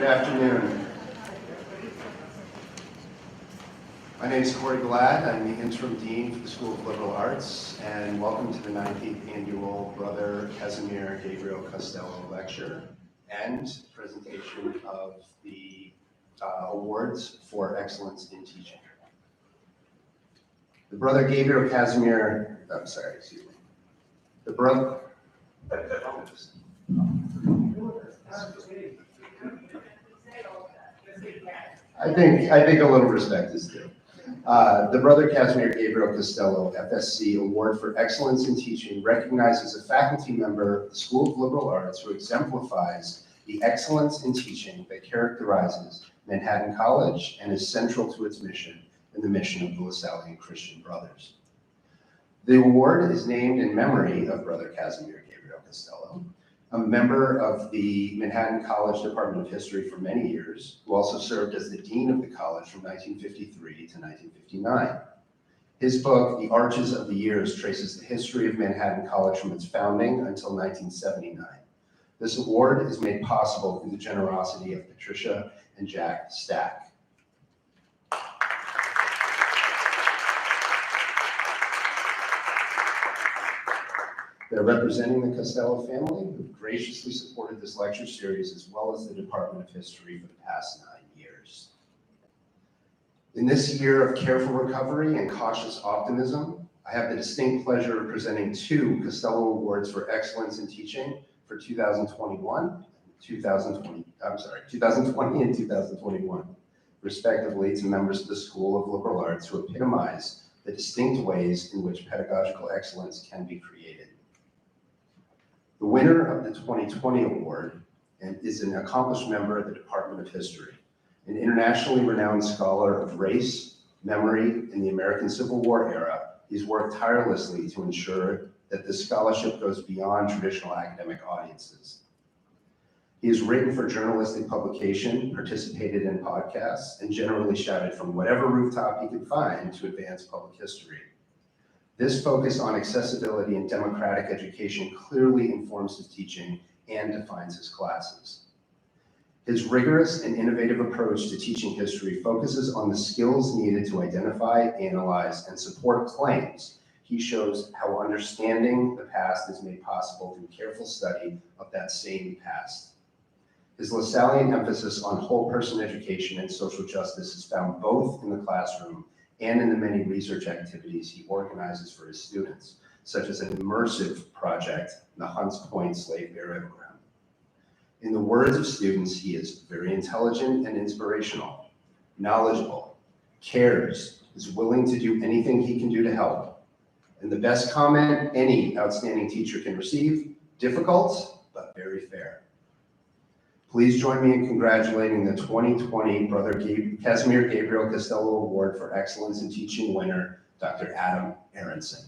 afternoon. My name is Corey Glad. I'm the interim dean for the School of Liberal Arts, and welcome to the 19th Annual Brother Casimir Gabriel Costello Lecture and presentation of the awards for excellence in teaching. The Brother Gabriel Casimir, The brother. I think a little respect is due. The Brother Casimir Gabriel Costello F.S.C. Award for Excellence in Teaching recognizes a faculty member of the School of Liberal Arts who exemplifies the excellence in teaching that characterizes Manhattan College and is central to its mission and the mission of the LaSallian Christian Brothers. The award is named in memory of Brother Casimir Gabriel Costello, a member of the Manhattan College Department of History for many years, who also served as the dean of the college from 1953 to 1959. His book, The Arches of the Years, traces the history of Manhattan College from its founding until 1979. This award is made possible through the generosity of Patricia and Jack Stack. They're representing the Costello family, who graciously supported this lecture series as well as the Department of History for the past 9 years. In this year of careful recovery and cautious optimism, I have the distinct pleasure of presenting 2 Costello Awards for Excellence in Teaching for 2020 and 2021, respectively, to members of the School of Liberal Arts who epitomize the distinct ways in which pedagogical excellence can be created. The winner of the 2020 award is an accomplished member of the Department of History, an internationally renowned scholar of race, memory, and the American Civil War era. He's worked tirelessly to ensure that this scholarship goes beyond traditional academic audiences. He has written for journalistic publication, participated in podcasts, and generally shouted from whatever rooftop he could find to advance public history. This focus on accessibility and democratic education clearly informs his teaching and defines his classes. His rigorous and innovative approach to teaching history focuses on the skills needed to identify, analyze, and support claims. He shows how understanding the past is made possible through careful study of that same past. His LaSallian emphasis on whole person education and social justice is found both in the classroom and in the many research activities he organizes for his students, such as an immersive project, the Hunts Point Slave Burial Ground. In the words of students, he is very intelligent and inspirational, knowledgeable, cares, is willing to do anything he can do to help. And the best comment any outstanding teacher can receive, difficult, but very fair. Please join me in congratulating the 2020 Brother Casimir Gabriel Costello Award for Excellence in Teaching winner, Dr. Adam Aronson.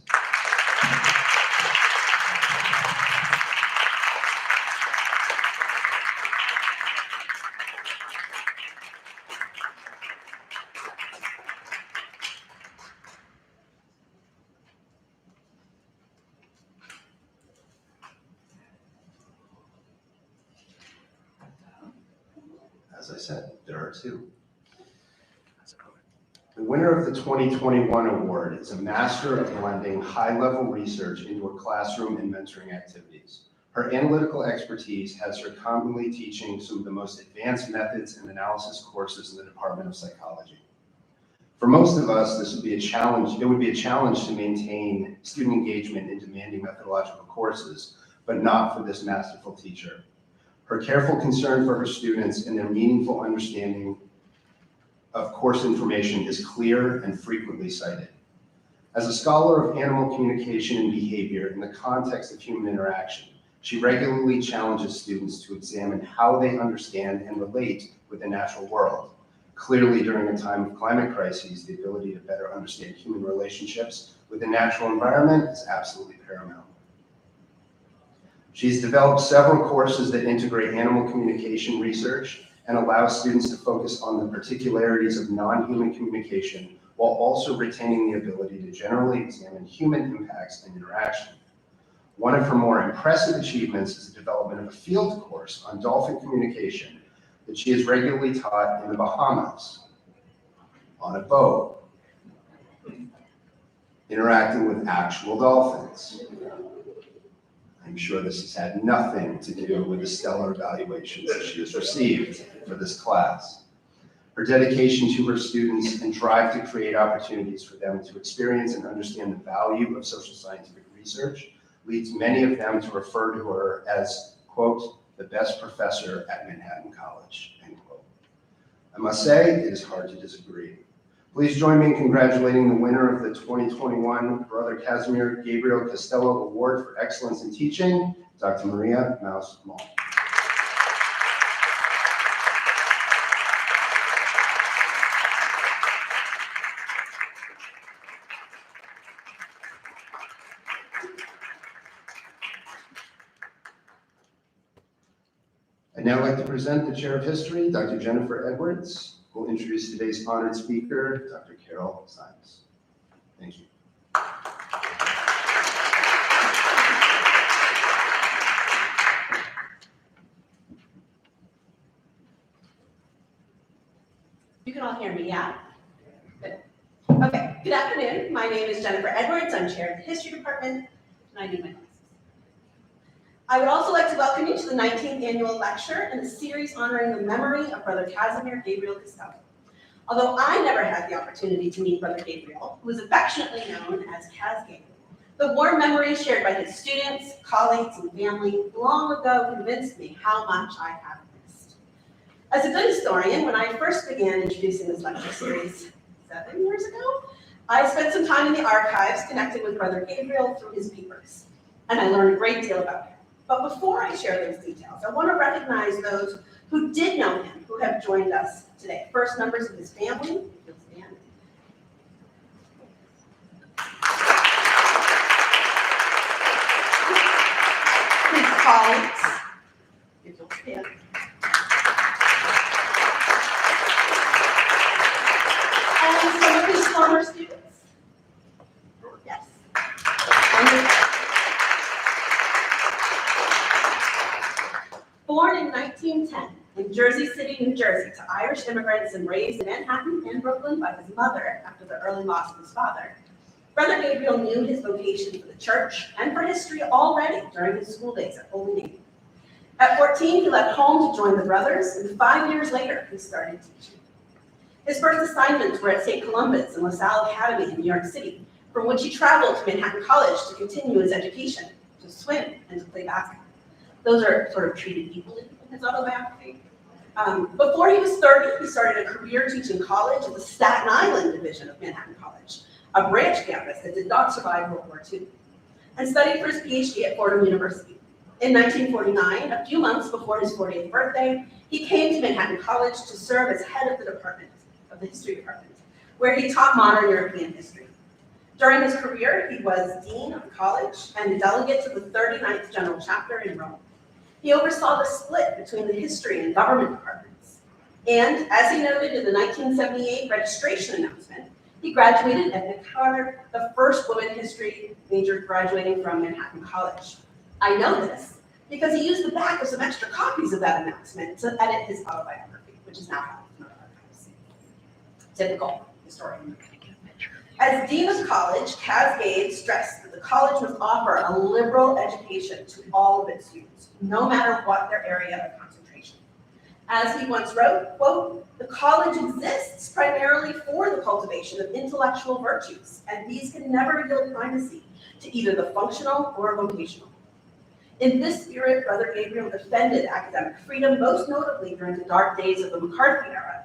As I said, there are 2. The winner of the 2021 award is a master of blending high-level research into a classroom and mentoring activities. Her analytical expertise has her commonly teaching some of the most advanced methods and analysis courses in the Department of Psychology. For most of us, this would be a challenge. It would be a challenge to maintain student engagement in demanding methodological courses, but not for this masterful teacher. Her careful concern for her students and their meaningful understanding of course information is clear and frequently cited. As a scholar of animal communication and behavior in the context of human interaction, she regularly challenges students to examine how they understand and relate with the natural world. Clearly, during a time of climate crises, the ability to better understand human relationships with the natural environment is absolutely paramount. She's developed several courses that integrate animal communication research and allow students to focus on the particularities of non-human communication while also retaining the ability to generally examine human impacts and interaction. One of her more impressive achievements is the development of a field course on dolphin communication that she is regularly taught in the Bahamas, on a boat, interacting with actual dolphins. I'm sure this has had nothing to do with the stellar evaluations that she has received for this class. Her dedication to her students and drive to create opportunities for them to experience and understand the value of social scientific research leads many of them to refer to her as, quote, the best professor at Manhattan College, end quote. I must say, it is hard to disagree. Please join me in congratulating the winner of the 2021 Brother Casimir Gabriel Costello Award for Excellence in Teaching, Dr. Maria Maus-Mall. I'd now like to present the Chair of History, Dr. Jennifer Edwards, who will introduce today's honored speaker, Dr. Carol Symes. Thank you. You can all hear me, yeah? Good. Okay, good afternoon. My name is Jennifer Edwards. I'm chair of the History Department, and I need my glasses. I would also like to welcome you to the 19th Annual Lecture and the series honoring the memory of Brother Casimir Gabriel Costello. Although I never had the opportunity to meet Brother Gabriel, who is affectionately known as Cas Gabriel, the warm memories shared by his students, colleagues, and family long ago convinced me how much I have missed. As a good historian, when I first began introducing this lecture series 7 years ago, I spent some time in the archives connecting with Brother Gabriel through his papers, and I learned a great deal about him. But before I share those details, I want to recognize those who did know him, who have joined us today. First, members of his family, if you'll stand. His colleagues, if you'll stand. And some of his former students. Yes. Born in 1910 in Jersey City, New Jersey, to Irish immigrants and raised in Manhattan and Brooklyn by his mother after the early loss of his father, Brother Gabriel knew his vocation for the church and for history already during his school days at Holy Name. At 14, he left home to join the brothers, and 5 years later, he started teaching. His first assignments were at St. Columba's and LaSalle Academy in New York City, from which he traveled to Manhattan College to continue his education, to swim, and to play basketball. Those are sort of treated equally in his autobiography. Before he was 30, he started a career teaching college at the Staten Island division of Manhattan College, a branch campus that did not survive World War II, and studied for his PhD at Fordham University. In 1949, a few months before his 40th birthday, he came to Manhattan College to serve as head of the department, of the history department, where he taught modern European history. During his career, he was dean of the college and a delegate to the 39th General Chapter in Rome. He oversaw the split between the history and government departments. And as he noted in the 1978 registration announcement, he graduated at Nick Carter, the first woman history major graduating from Manhattan College. I know this because he used the back of some extra copies of that announcement to edit his autobiography, which is now held in our archives. Typical historian. As dean of the college, Cas Gabe stressed that the college must offer a liberal education to all of its students, no matter what their area of concentration. As he once wrote, quote, "The college exists primarily for the cultivation of intellectual virtues, and these can never yield primacy to either the functional or vocational." In this spirit, Brother Gabriel defended academic freedom, most notably during the dark days of the McCarthy era.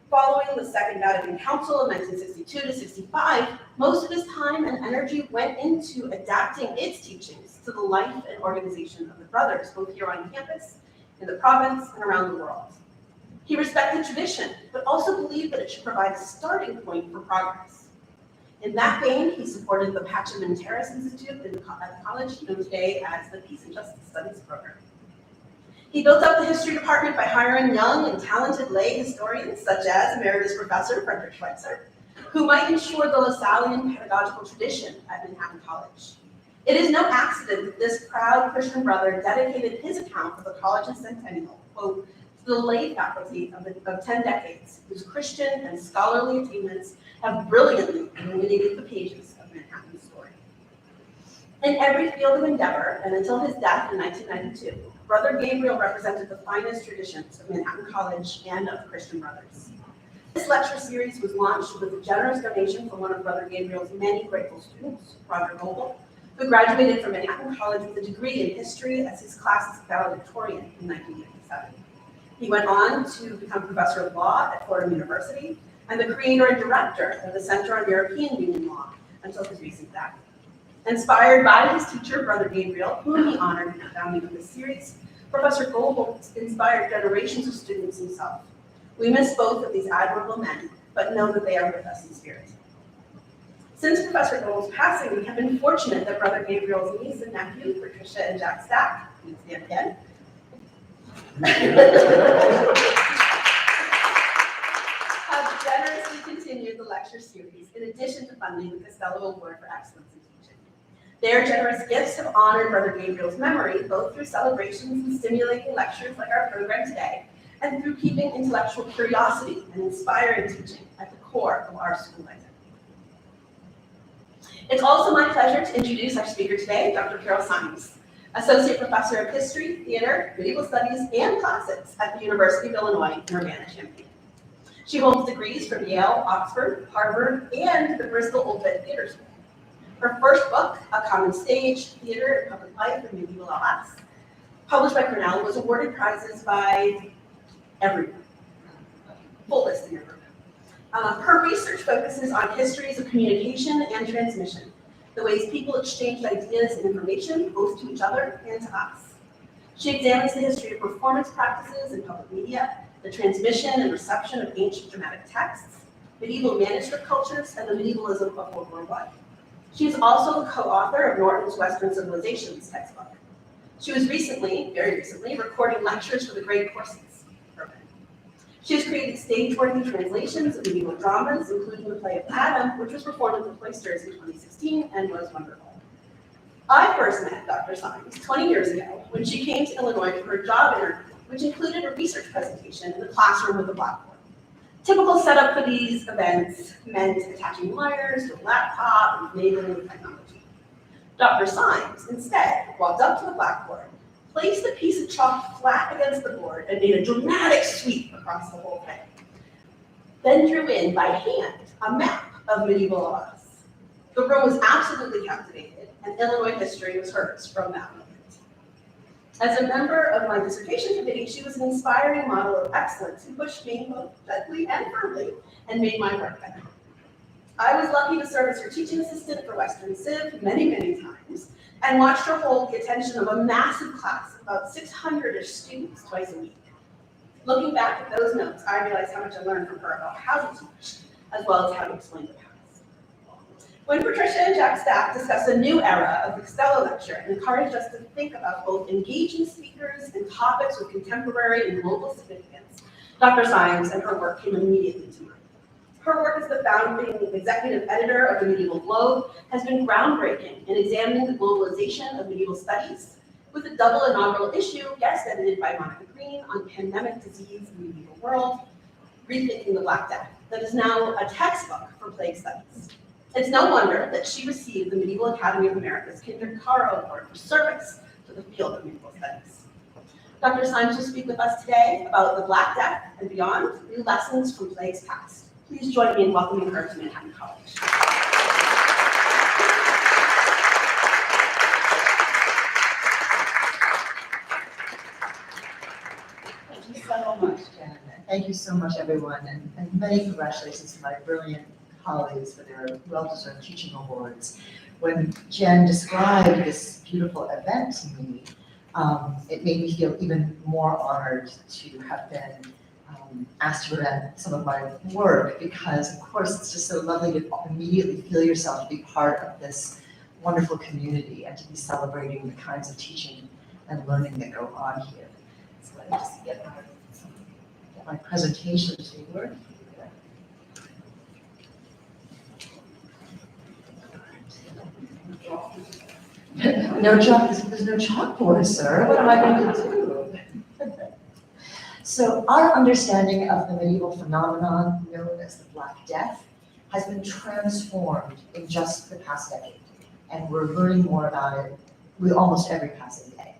Following the Second Vatican Council in 1962 to 65, most of his time and energy went into adapting its teachings to the life and organization of the brothers, both here on campus, in the province, and around the world. He respected tradition, but also believed that it should provide a starting point for progress. In that vein, he supported the Patcham and Terrace Institute at the college, known today as the Peace and Justice Studies program. He built up the history department by hiring young and talented lay historians, such as Emeritus Professor Frederick Schweitzer, who might ensure the Lasallian pedagogical tradition at Manhattan College. It is no accident that this proud Christian brother dedicated his account of the college's centennial, quote, to the lay faculty of 10 decades, whose Christian and scholarly attainments have brilliantly illuminated the pages of Manhattan's story. In every field of endeavor, and until his death in 1992, Brother Gabriel represented the finest traditions of Manhattan College and of Christian Brothers. This lecture series was launched with a generous donation from one of Brother Gabriel's many grateful students, Roger Goebel, who graduated from Manhattan College with a degree in history as his class's valedictorian in 1987. He went on to become professor of law at Fordham University and the creator and director of the Center on European Union Law until his recent death. Inspired by his teacher, Brother Gabriel, whom he honored in the founding of this series, Professor Goebel inspired generations of students himself. We miss both of these admirable men, but know that they are with us in spirit. Since Professor Goebel's passing, we have been fortunate that Brother Gabriel's niece and nephew, Patricia and Jack Stack, please stand again, have generously continued the lecture series in addition to funding the Costello Award for Excellence in Teaching. Their generous gifts have honored Brother Gabriel's memory, both through celebrations and stimulating lectures like our program today, and through keeping intellectual curiosity and inspiring teaching at the core of our school life. It's also my pleasure to introduce our speaker today, Dr. Carol Symes, Associate Professor of History, Theater, Medieval Studies, and Classics at the University of Illinois in Urbana-Champaign. She holds degrees from Yale, Oxford, Harvard, and the Bristol Old Vic Theater School. Her first book, A Common Stage, Theater and Public Life in Medieval LS, published by Cornell, was awarded prizes by everyone. Full list in your program. Her research focuses on histories of communication and transmission, the ways people exchange ideas and information, both to each other and to us. She examines the history of performance practices in public media, the transmission and reception of ancient dramatic texts, medieval manuscript cultures, and the medievalism of World War I. She is also the co-author of Norton's Western Civilizations textbook. She was very recently, recording lectures for the grade courses program. She has created stage-worthy translations of medieval dramas, including the play of Adam, which was performed at the Cloisters in 2016 and was wonderful. I first met Dr. Symes 20 years ago when she came to Illinois for her job interview, which included a research presentation in the classroom with a blackboard. Typical setup for these events meant attaching wires to a laptop and enabling the technology. Dr. Symes instead walked up to the blackboard, placed a piece of chalk flat against the board, and made a dramatic sweep across the whole thing. Then drew in by hand a map of medieval LS. The room was absolutely captivated, and Illinois history was hers from that moment. As a member of my dissertation committee, she was an inspiring model of excellence who pushed me both gently and firmly and made my work better. I was lucky to serve as her teaching assistant for Western Civ many, many times, and watched her hold the attention of a massive class of about 600-ish students twice a week. Looking back at those notes, I realized how much I learned from her about how to teach, as well as how to explain the past. When Patricia and Jack's staff discussed a new era of the Costello Lecture and encouraged us to think about both engaging speakers and topics with contemporary and global significance, Dr. Symes and her work came immediately to mind. Her work as the founding executive editor of the Medieval Globe has been groundbreaking in examining the globalization of medieval studies, with a double inaugural issue guest edited by Monica Green on pandemic disease in the medieval world, Rethinking the Black Death, that is now a textbook for plague studies. It's no wonder that she received the Medieval Academy of America's Kinder Caro Award for service to the field of medieval studies. Dr. Symes will speak with us today about the Black Death and beyond, new lessons from plagues past. Please join me in welcoming her to Manhattan College. Thank you so much, Jen. Thank you so much, everyone, and many congratulations to my brilliant colleagues for their well-deserved teaching awards. When Jen described this beautiful event to me, it made me feel even more honored to have been asked to present some of my work, because of course it's just so lovely to immediately feel yourself to be part of this wonderful community and to be celebrating the kinds of teaching and learning that go on here. So let me just get my presentation to work. No chalk, there's no chalkboard, sir. What am I going to do? So our understanding of the medieval phenomenon known as the Black Death has been transformed in just the past decade, and we're learning more about it with almost every passing day.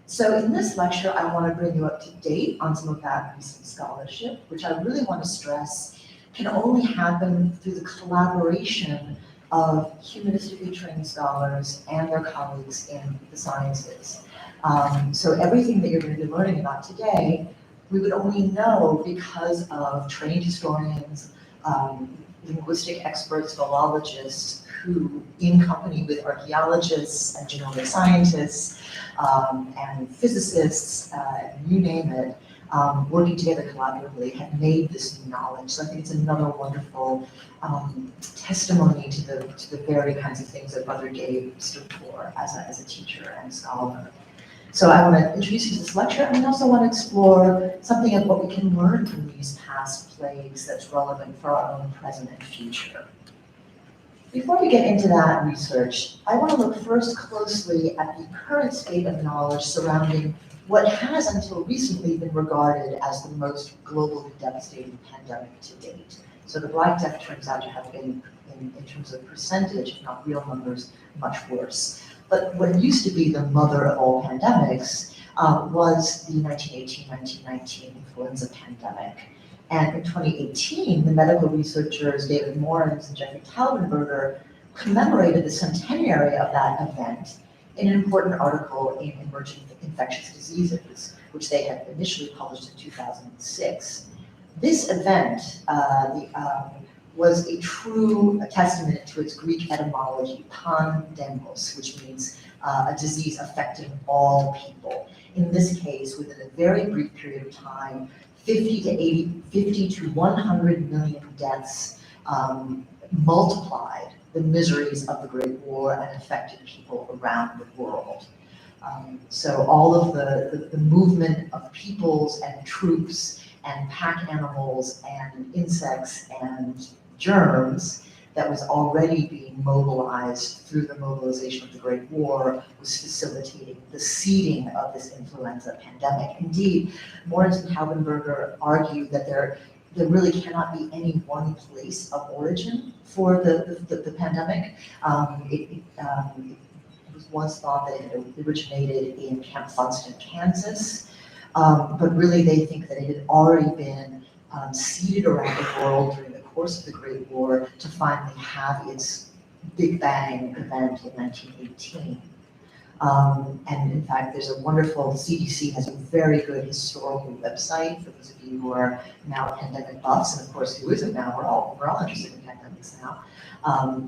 So in this lecture, I want to bring you up to date on some of that recent scholarship, which I really want to stress can only happen through the collaboration of humanistically trained scholars and their colleagues in the sciences. So everything that you're going to be learning about today, we would only know because of trained historians, linguistic experts, philologists, who, in company with archaeologists and genomic scientists, and physicists, you name it, working together collaboratively, have made this new knowledge. So I think it's another wonderful testimony to the very kinds of things that Brother Gabe stood for as a teacher and scholar. So I want to introduce you to this lecture, and I also want to explore something of what we can learn from these past plagues that's relevant for our own present and future. Before we get into that research, I want to look first closely at the current state of knowledge surrounding what has until recently been regarded as the most globally devastating pandemic to date. So the Black Death turns out to have been, in terms of percentage, if not real numbers, much worse. But what used to be the mother of all pandemics was the 1918-1919 influenza pandemic. And in 2018, the medical researchers David Morens and Jeffrey Taubenberger commemorated the centenary of that event in an important article in Emerging Infectious Diseases, which they had initially published in 2006. This event was a true testament to its Greek etymology, pandemos, which means a disease affecting all people. In this case, within a very brief period of time, 50 to 100 million deaths multiplied the miseries of the Great War and affected people around the world. So all of the movement of peoples and troops and pack animals and insects and germs that was already being mobilized through the mobilization of the Great War was facilitating the seeding of this influenza pandemic. Indeed, Morens and Taubenberger argued that there really cannot be any one place of origin for the pandemic. It was once thought that it originated in Camp Funston, Kansas, but really they think that it had already been seeded around the world during the course of the Great War to finally have its Big Bang event in 1918. And in fact, there's a wonderful, CDC has a very good historical website for those of you who are now pandemic buffs, and of course who isn't now, we're all interested in pandemics now,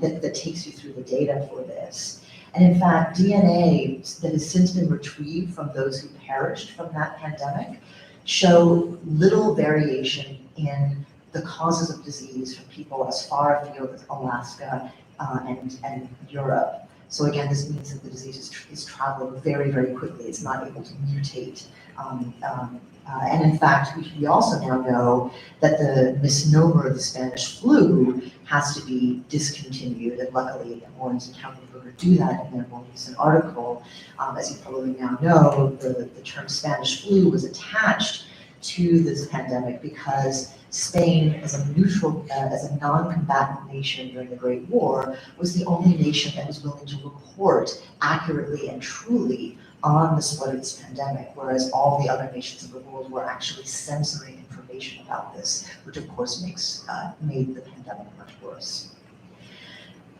that takes you through the data for this. And in fact, DNA that has since been retrieved from those who perished from that pandemic show little variation in the causes of disease from people as far afield as Alaska and Europe. So again, this means that the disease is traveling very, very quickly. It's not able to mutate. And in fact, we also now know that the misnomer of the Spanish flu has to be discontinued. And luckily, Morens and Taubenberger do that in their more recent article. As you probably now know, the term Spanish flu was attached to this pandemic because Spain, as a neutral, as a non-combatant nation during the Great War, was the only nation that was willing to report accurately and truly on the spread of this pandemic, whereas all the other nations of the world were actually censoring information about this, which of course made the pandemic much worse.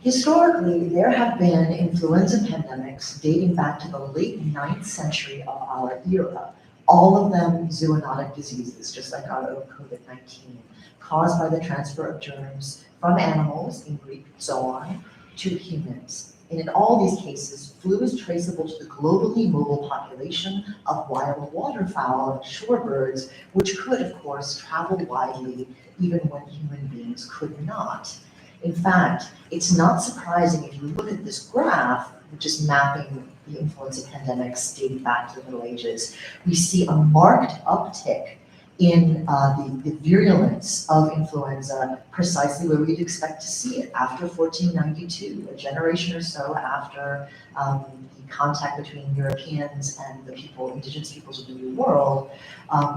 Historically, there have been influenza pandemics dating back to the late 9th century of our era, all of them zoonotic diseases, just like our own COVID-19, caused by the transfer of germs from animals, in Greek, zoon, to humans. And in all these cases, flu is traceable to the globally mobile population of wild waterfowl and shorebirds, which could, of course, travel widely even when human beings could not. In fact, it's not surprising if you look at this graph, which is mapping the influenza pandemics dating back to the Middle Ages, we see a marked uptick in the virulence of influenza precisely where we'd expect to see it after 1492, a generation or so after the contact between Europeans and the indigenous peoples of the New World.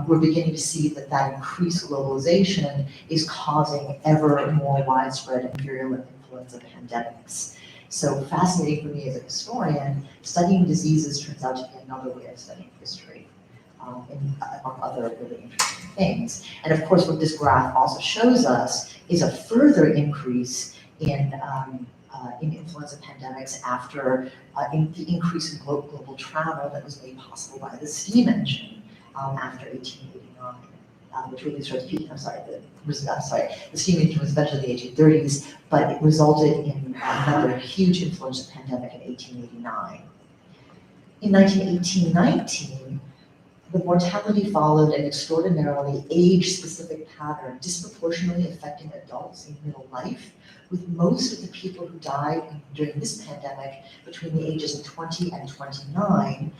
We're beginning to see that increased globalization is causing ever more widespread and virulent influenza pandemics. So fascinating for me as a historian, studying diseases turns out to be another way of studying history, among other really interesting things. And of course, what this graph also shows us is a further increase in influenza pandemics after the increase in global travel that was made possible by the steam engine after 1889. Which really started peaking, the steam engine was invented in the 1830s, but it resulted in another huge influenza pandemic in 1889. In 1918-19, the mortality followed an extraordinarily age-specific pattern, disproportionately affecting adults in middle life, with most of the people who died during this pandemic between the ages of 20 and 29,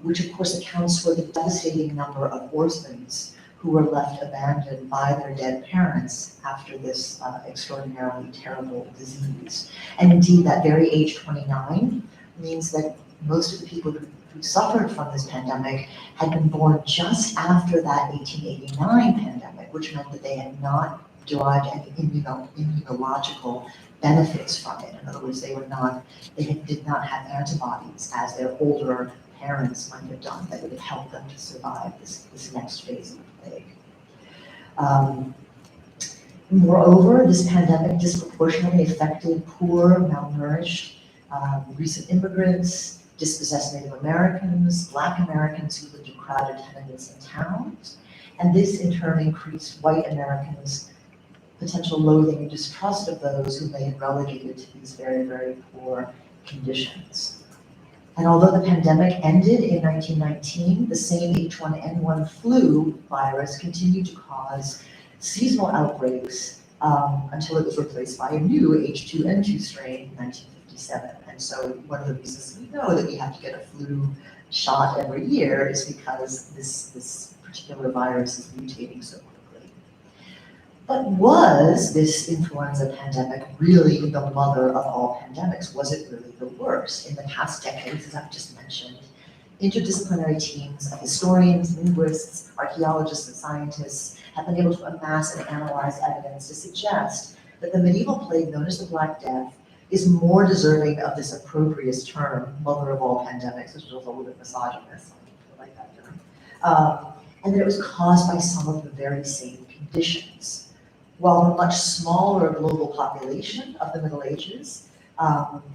which of course accounts for the devastating number of orphans who were left abandoned by their dead parents after this extraordinarily terrible disease. And indeed, that very age 29 means that most of the people who suffered from this pandemic had been born just after that 1889 pandemic, which meant that they had not derived any immunological benefits from it. In other words, they did not have antibodies as their older parents might have done that would have helped them to survive this next phase of the plague. Moreover, this pandemic disproportionately affected poor, malnourished, recent immigrants, dispossessed Native Americans, Black Americans who lived in crowded tenements and towns, and this in turn increased white Americans' potential loathing and distrust of those whom they had relegated to these very, very poor conditions. And although the pandemic ended in 1919, the same H1N1 flu virus continued to cause seasonal outbreaks until it was replaced by a new H2N2 strain in 1957. And so one of the reasons we know that we have to get a flu shot every year is because this particular virus is mutating so quickly. But was this influenza pandemic really the mother of all pandemics? Was it really the worst? In the past decades, as I've just mentioned, interdisciplinary teams of historians, linguists, archaeologists, and scientists have been able to amass and analyze evidence to suggest that the medieval plague known as the Black Death is more deserving of this opprobrious term, mother of all pandemics, which is also a little bit misogynist, I like that term, and that it was caused by some of the very same conditions. While the much smaller global population of the Middle Ages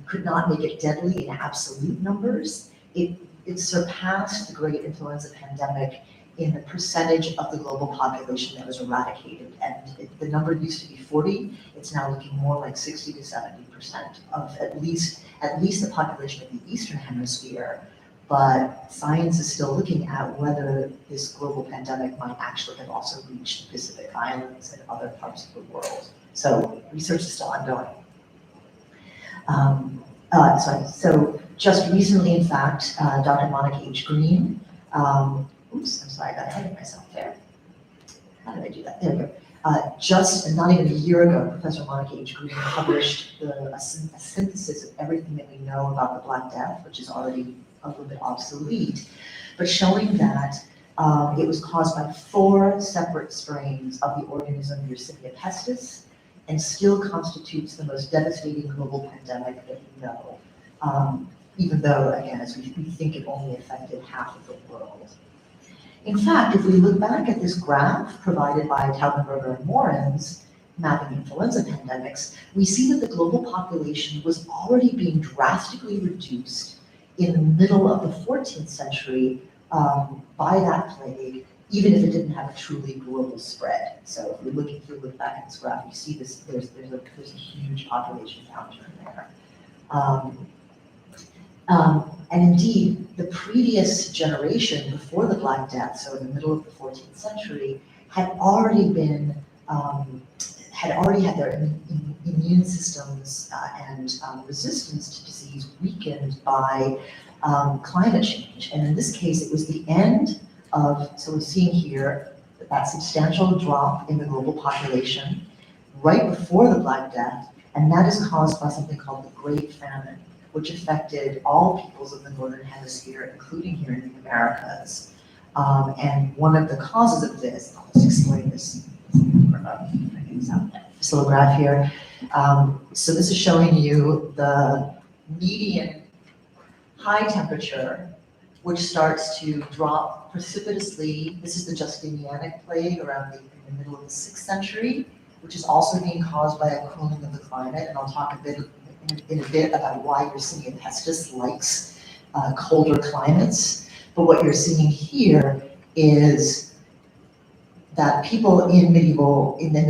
could not make it deadly in absolute numbers, it surpassed the great influenza pandemic in the percentage of the global population that was eradicated. And the number used to be 40, it's now looking more like 60 to 70% of at least the population of the Eastern Hemisphere. But science is still looking at whether this global pandemic might actually have also reached the Pacific Islands and other parts of the world. So research is still ongoing. So just recently, in fact, Dr. Monica H. Green, oops, I'm sorry, I got ahead of myself there. How did I do that? There we go. Just not even a year ago, Professor Monica H. Green published a synthesis of everything that we know about the Black Death, which is already a little bit obsolete, but showing that it was caused by 4 separate strains of the organism Yersinia pestis, and still constitutes the most devastating global pandemic that we know, even though, again, as we think it only affected half of the world. In fact, if we look back at this graph provided by Taubenberger and Morens, mapping influenza pandemics, we see that the global population was already being drastically reduced in the middle of the 14th century by that plague, even if it didn't have a truly global spread. So if you look back at this graph, you see this, there's a huge population downturn there. And indeed, the previous generation before the Black Death, so in the middle of the 14th century, had already had their immune systems and resistance to disease weakened by climate change. And in this case, it was the end of, so we're seeing here that substantial drop in the global population right before the Black Death, and that is caused by something called the Great Famine, which affected all peoples of the Northern Hemisphere, including here in the Americas. And one of the causes of this, I'll just explain this little graph here. So this is showing you the median high temperature, which starts to drop precipitously. This is the Justinianic plague around in the middle of the 6th century, which is also being caused by a cooling of the climate. And I'll talk a bit in a bit about why Yersinia pestis likes colder climates. But what you're seeing here is that people in the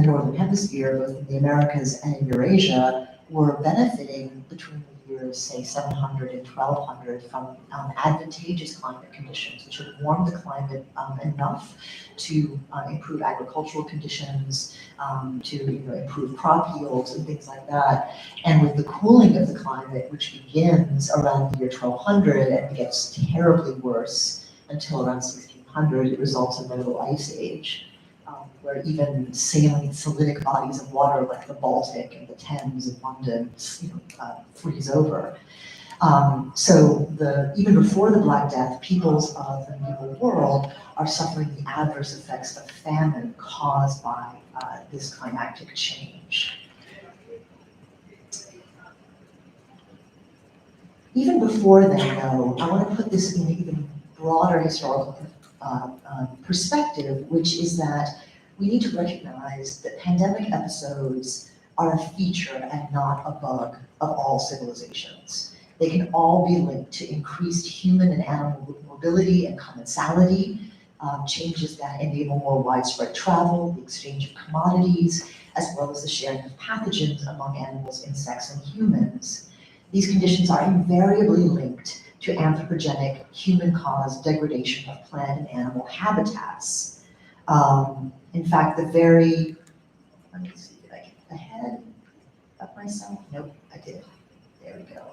Northern Hemisphere, both in the Americas and in Eurasia, were benefiting between the years, say, 700 and 1200 from advantageous climate conditions, which had warmed the climate enough to improve agricultural conditions, to improve crop yields and things like that. And with the cooling of the climate, which begins around the year 1200 and gets terribly worse until around 1600, it results in the Little Ice Age, where even saline salitic bodies of water like the Baltic and the Thames and London, freeze over. So even before the Black Death, peoples of the medieval world are suffering the adverse effects of famine caused by this climatic change. Even before then, though, I want to put this in an even broader historical perspective, which is that we need to recognize that pandemic episodes are a feature and not a bug of all civilizations. They can all be linked to increased human and animal mobility and commensality, changes that enable more widespread travel, the exchange of commodities, as well as the sharing of pathogens among animals, insects, and humans. These conditions are invariably linked to anthropogenic, human-caused degradation of plant and animal habitats. In fact, let me see, did I get ahead of myself? Nope, I did. There we go.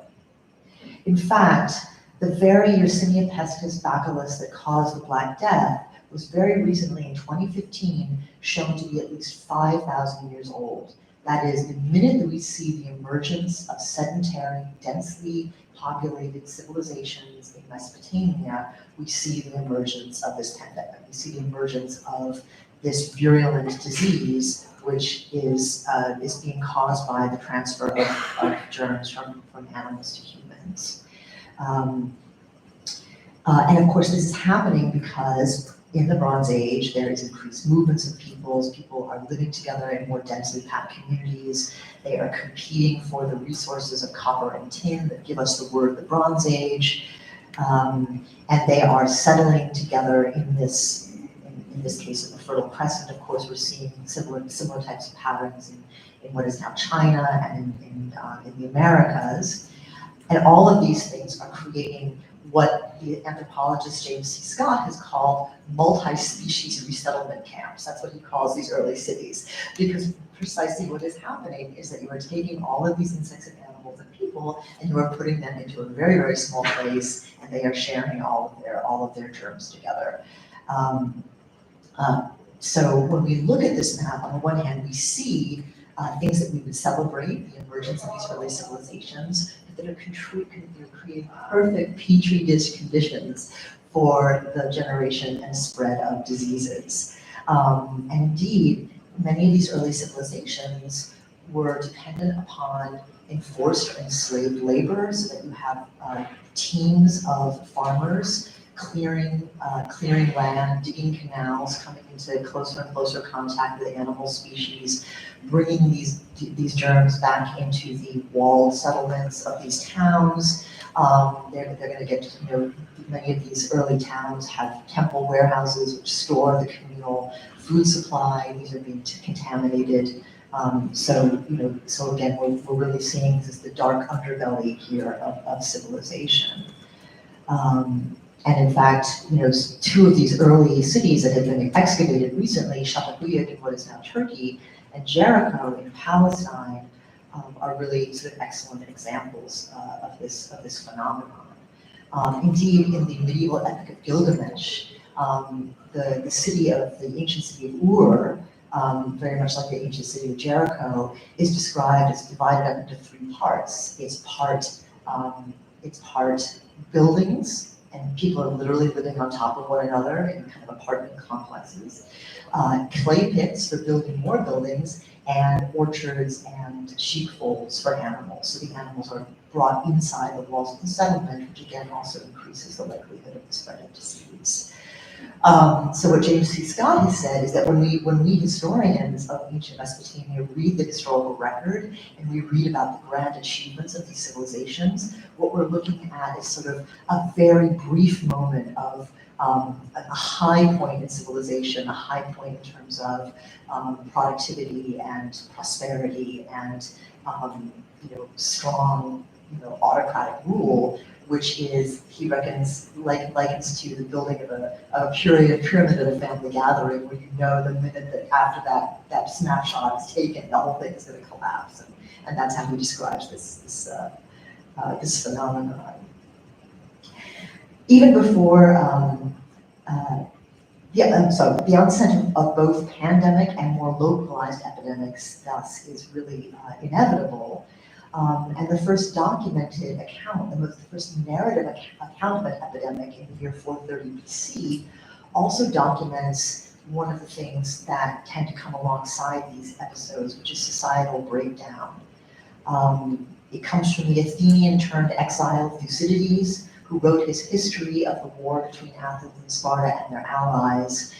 In fact, the very Yersinia pestis bacillus that caused the Black Death was very recently, in 2015, shown to be at least 5,000 years old. That is, the minute that we see the emergence of sedentary, densely populated civilizations in Mesopotamia, we see the emergence of this pandemic. We see the emergence of this virulent disease, which is being caused by the transfer of germs from animals to humans. And of course, this is happening because in the Bronze Age, there is increased movements of peoples. People are living together in more densely packed communities. They are competing for the resources of copper and tin that give us the word the Bronze Age. And they are settling together in this case of the Fertile Crescent. Of course, we're seeing similar types of patterns in what is now China and in the Americas. And all of these things are creating what the anthropologist James C. Scott has called multi-species resettlement camps. That's what he calls these early cities, because precisely what is happening is that you are taking all of these insects and animals and people, and you are putting them into a very, very small place, and they are sharing all of their germs together. So when we look at this map, on the one hand, we see things that we would celebrate, the emergence of these early civilizations, that are creating perfect petri dish conditions for the generation and spread of diseases. And indeed, many of these early civilizations were dependent upon enforced or enslaved labor, so that you have teams of farmers clearing land, digging canals, coming into closer and closer contact with animal species, bringing these germs back into the walled settlements of these towns. They're going to get, many of these early towns have temple warehouses which store the communal food supply. These are being contaminated. So again, we're really seeing this is the dark underbelly here of civilization. And in fact, two of these early cities that have been excavated recently, Şapakuyuk in what is now Turkey, and Jericho in Palestine, are really sort of excellent examples of this phenomenon. Indeed, in the medieval Epic of Gilgamesh, The city of the ancient city of Ur, very much like the ancient city of Jericho, is described as divided up into three parts. It's part buildings, and people are literally living on top of one another in kind of apartment complexes. Clay pits for building more buildings, and orchards and sheepfolds for animals. So the animals are brought inside the walls of the settlement, which again also increases the likelihood of the spread of disease. So what James C. Scott has said is that when we historians of ancient Mesopotamia read the historical record and we read about the grand achievements of these civilizations, what we're looking at is sort of a very brief moment of a high point in civilization, a high point in terms of productivity and prosperity and strong autocratic rule, which is, he reckons, likens to the building of a pyramid at a family gathering, where the minute that after that snapshot is taken, the whole thing is going to collapse, and that's how he describes this phenomenon. Even before, the onset of both pandemic and more localized epidemics thus is really inevitable. And the first documented account, the first narrative account of an epidemic in the year 430 BC also documents one of the things that tend to come alongside these episodes, which is societal breakdown. It comes from the Athenian turned exile Thucydides, who wrote his history of the war between Athens and Sparta and their allies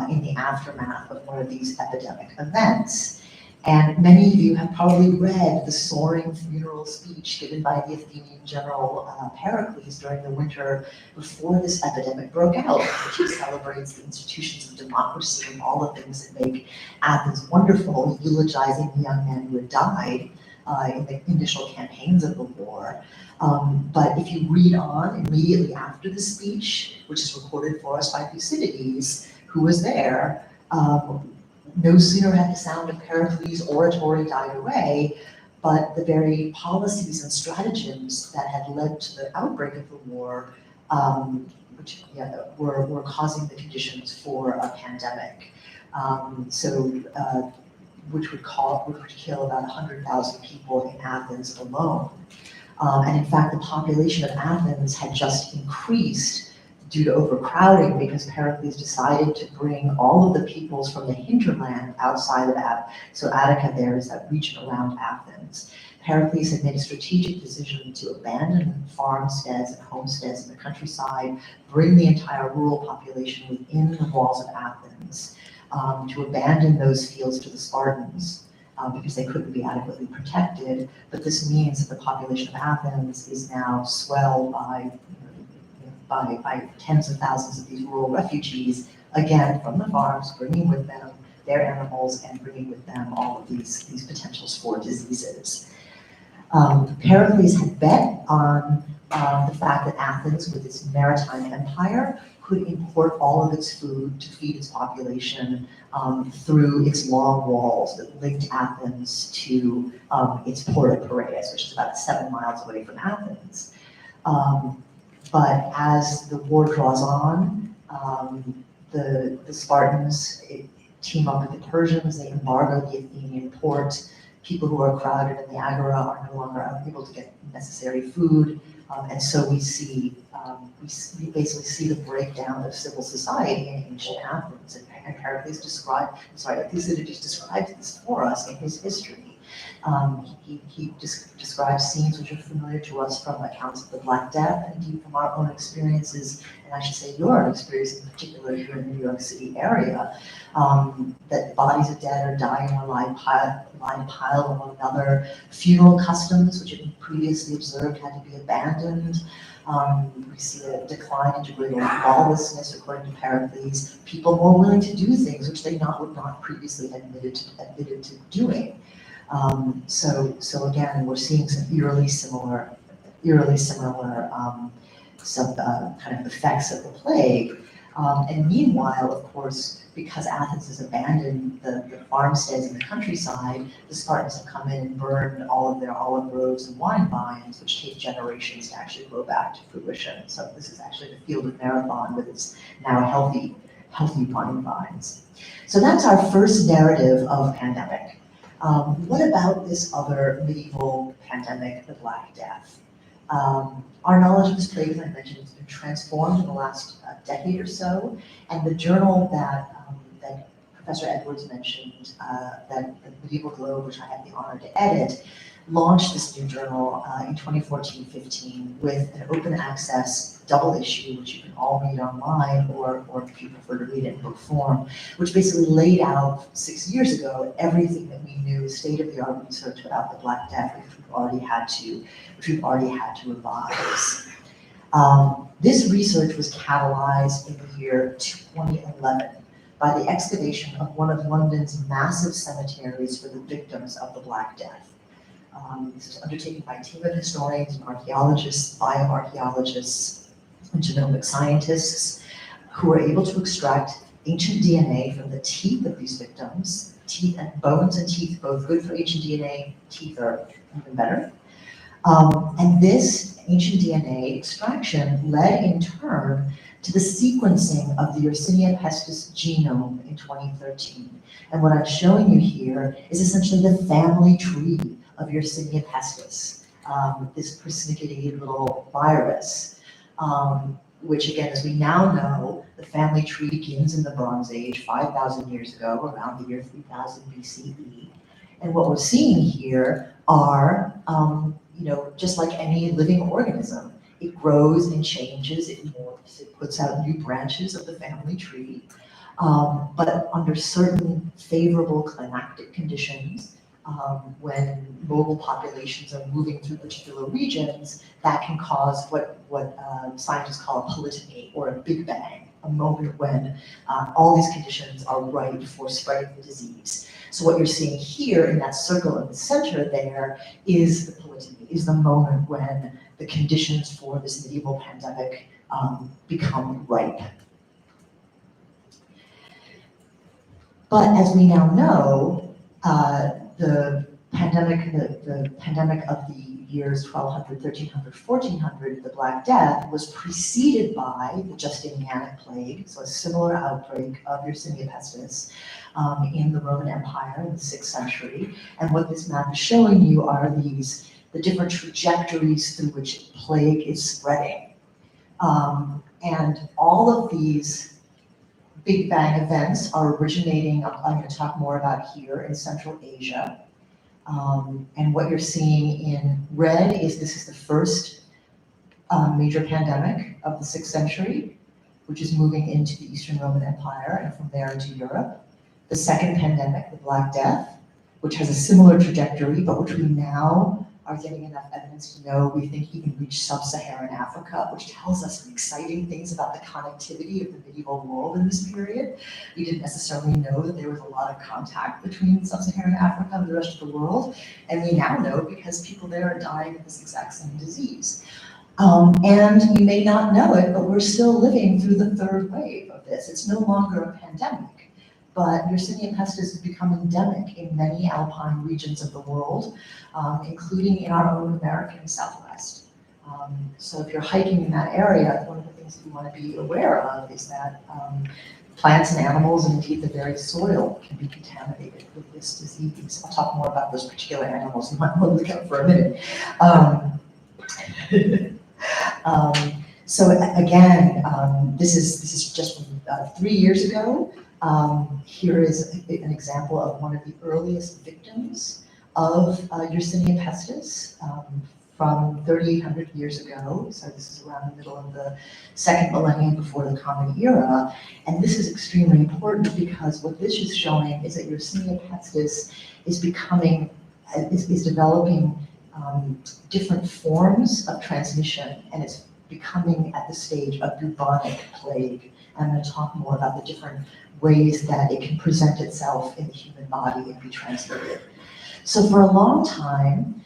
in the aftermath of one of these epidemic events. And many of you have probably read the soaring funeral speech given by the Athenian general Pericles during the winter before this epidemic broke out, which he celebrates the institutions of democracy and all the things that make Athens wonderful, eulogizing the young men who had died in the initial campaigns of the war. But if you read on immediately after the speech, which is recorded for us by Thucydides, who was there, no sooner had the sound of Pericles' oratory died away, but the very policies and stratagems that had led to the outbreak of the war, were causing the conditions for a pandemic. Which would kill about 100,000 people in Athens alone. And in fact, the population of Athens had just increased due to overcrowding because Pericles decided to bring all of the peoples from the hinterland outside of Athens. So Attica there is that region around Athens. Pericles had made a strategic decision to abandon farmsteads and homesteads in the countryside, bring the entire rural population within the walls of Athens, to abandon those fields to the Spartans because they couldn't be adequately protected. But this means that the population of Athens is now swelled by tens of thousands of these rural refugees, again, from the farms, bringing with them their animals and bringing with them all of these potentials for diseases. Pericles had bet on the fact that Athens, with its maritime empire, could import all of its food to feed its population through its long walls that linked Athens to its port of Piraeus, which is about 7 miles away from Athens. But as the war draws on, the Spartans team up with the Persians, they embargo the Athenian port. People who are crowded in the agora are no longer able to get necessary food. And so we basically see the breakdown of civil society in ancient Athens. And Thucydides describes this for us in his history. He describes scenes which are familiar to us from accounts of the Black Death, and indeed from our own experiences, and I should say your own experience in particular here in the New York City area, that bodies of dead are dying on lying piled on one another. Funeral customs, which had been previously observed, had to be abandoned. We see a decline in degree of lawlessness, according to Pericles. People more willing to do things which they would not previously admitted to doing. So again, we're seeing some eerily similar kind of effects of the plague. And meanwhile, of course, because Athens has abandoned the farmsteads in the countryside, the Spartans have come in and burned all of their olive groves and wine vines, which take generations to actually grow back to fruition. So this is actually the field of Marathon with its now healthy wine vines. So that's our first narrative of pandemic. What about this other medieval pandemic, the Black Death? Our knowledge of this plague, as I mentioned, has been transformed in the last decade or so, and the journal that Professor Edwards mentioned, that the Medieval Globe, which I had the honor to edit, launched this new journal in 2014-15 with an open access double issue, which you can all read online, or if you prefer to read it in book form, which basically laid out 6 years ago everything that we knew, state-of-the-art research about the Black Death, which we've already had to revise. This research was catalyzed in the year 2011 by the excavation of one of London's massive cemeteries for the victims of the Black Death. This was undertaken by a team of historians and archaeologists, bioarchaeologists, and genomic scientists who were able to extract ancient DNA from the teeth of these victims. Teeth and bones and teeth, both good for ancient DNA, teeth are even better. And this ancient DNA extraction led in turn to the sequencing of the Yersinia pestis genome in 2013. And what I'm showing you here is essentially the family tree of Yersinia pestis, this persnickety little virus, which again, as we now know, the family tree begins in the Bronze Age, 5,000 years ago, around the year 3000 BCE. And what we're seeing here are, just like any living organism, it grows and changes, it morphs, it puts out new branches of the family tree. But under certain favorable climactic conditions, when mobile populations are moving through particular regions, that can cause what scientists call a polytony, or a big bang, a moment when all these conditions are right for spreading the disease. So what you're seeing here in that circle in the center there is the polytony, is the moment when the conditions for this medieval pandemic become ripe. But as we now know, the pandemic of the years 1200, 1300, 1400, the Black Death, was preceded by the Justinianic plague, so a similar outbreak of Yersinia pestis in the Roman Empire in the 6th century. And what this map is showing you are the different trajectories through which plague is spreading. And all of these Big Bang events are originating, I'm going to talk more about here, in Central Asia. And what you're seeing in red is this is the first major pandemic of the 6th century, which is moving into the Eastern Roman Empire and from there into Europe. The second pandemic, the Black Death, which has a similar trajectory, but which we now are getting enough evidence to know we think even reached sub-Saharan Africa, which tells us some exciting things about the connectivity of the medieval world in this period. We didn't necessarily know that there was a lot of contact between sub-Saharan Africa and the rest of the world, and we now know because people there are dying of this exact same disease. And you may not know it, but we're still living through the third wave of this. It's no longer a pandemic, but Yersinia pestis has become endemic in many alpine regions of the world, including in our own American Southwest. So if you're hiking in that area, one of the things that you want to be aware of is that plants and animals and indeed the very soil can be contaminated with this disease. I'll talk more about those particular animals you might want to look at for a minute. So again, this is just 3 years ago. Here is an example of one of the earliest victims of Yersinia pestis from 3,800 years ago. So this is around the middle of the second millennium before the Common Era. And this is extremely important because what this is showing is that Yersinia pestis is developing different forms of transmission, and it's becoming at the stage of bubonic plague. And I'm going to talk more about the different ways that it can present itself in the human body and be transmitted. So for a long time,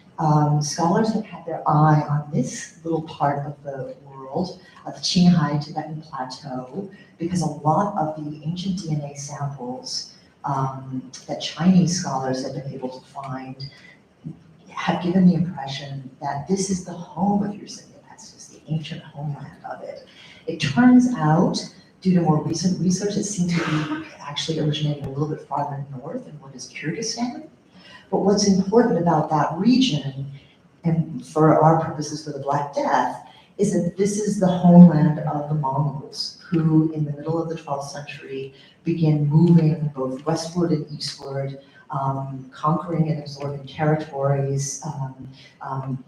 Scholars have had their eye on this little part of the world, the Qinghai Tibetan Plateau, because a lot of the ancient DNA samples that Chinese scholars have been able to find have given the impression that this is the home of Yersinia pestis, the ancient homeland of it. It turns out, due to more recent research, it seems to be actually originating a little bit farther north in what is Kyrgyzstan. But what's important about that region, and for our purposes for the Black Death, is that this is the homeland of the Mongols, who in the middle of the 12th century began moving both westward and eastward, conquering and absorbing territories, founding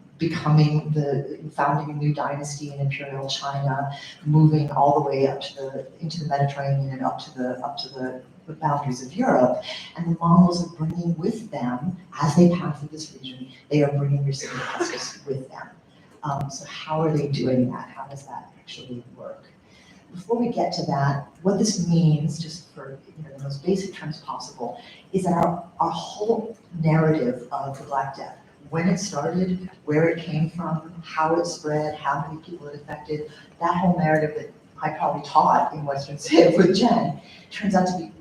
a new dynasty in Imperial China, moving all the way up to into the Mediterranean and up to the boundaries of Europe. And the Mongols are bringing with them, as they pass through this region, they are bringing Yersinia pestis with them. So how are they doing that? How does that actually work? Before we get to that, what this means, just for the most basic terms possible, is that our whole narrative of the Black Death, when it started, where it came from, how it spread, how many people it affected, that whole narrative that I probably taught in Western Civ with Jen, turns out to be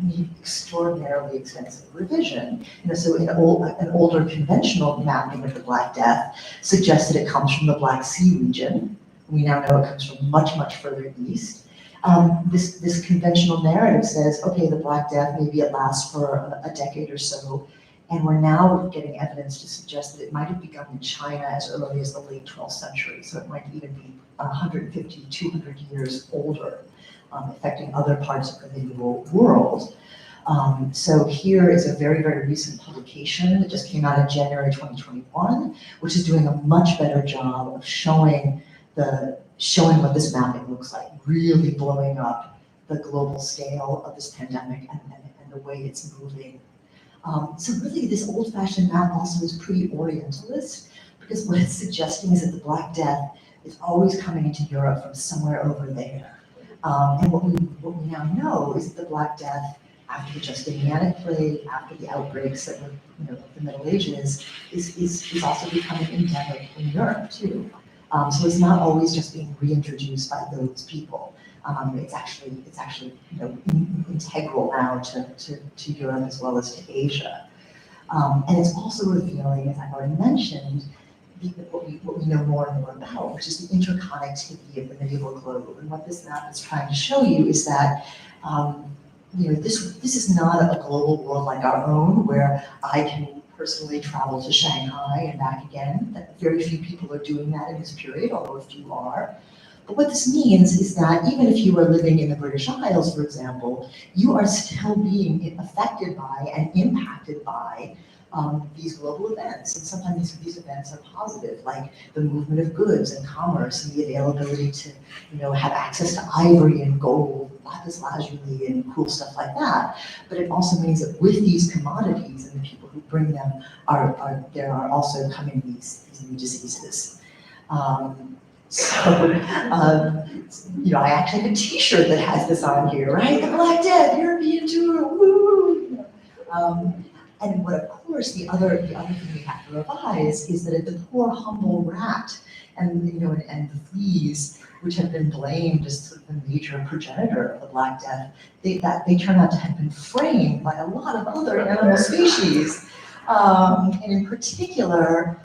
need extraordinarily extensive revision. So an older conventional mapping of the Black Death suggests that it comes from the Black Sea region. We now know it comes from much, much further east. This conventional narrative says, okay, the Black Death, maybe it lasts for a decade or so, and we're now getting evidence to suggest that it might have begun in China as early as the late 12th century, so it might even be 150, 200 years older, affecting other parts of the medieval world. So here is a very, very recent publication that just came out in January 2021, which is doing a much better job of showing what this mapping looks like, really blowing up the global scale of this pandemic and the way it's moving. So really this old-fashioned map also is pretty Orientalist, because what it's suggesting is that the Black Death is always coming into Europe from somewhere over there. And what we now know is that the Black Death, after the Justinianic plague, after the outbreaks that were the Middle Ages, is also becoming endemic in Europe too. So it's not always just being reintroduced by those people. It's actually integral now to Europe as well as to Asia. And it's also revealing, as I've already mentioned, what we know more and more about, which is the interconnectivity of the medieval globe. And what this map is trying to show you is that this is not a global world like our own, where I can personally travel to Shanghai and back again. Very few people are doing that in this period, although a few are. But what this means is that even if you are living in the British Isles, for example, you are still being affected by and impacted by these global events. And sometimes these events are positive, like the movement of goods and commerce and the availability to have access to ivory and gold, lapis lazuli and cool stuff like that. But it also means that with these commodities and the people who bring them, there are also coming these new diseases. I actually have a T-shirt that has this on here, right? The Black Death European Tour, woo! And what, of course, the other thing we have to revise is that the poor, humble rat and the fleas, which have been blamed as sort of the major progenitor of the Black Death, they turn out to have been framed by a lot of other animal species, and in particular,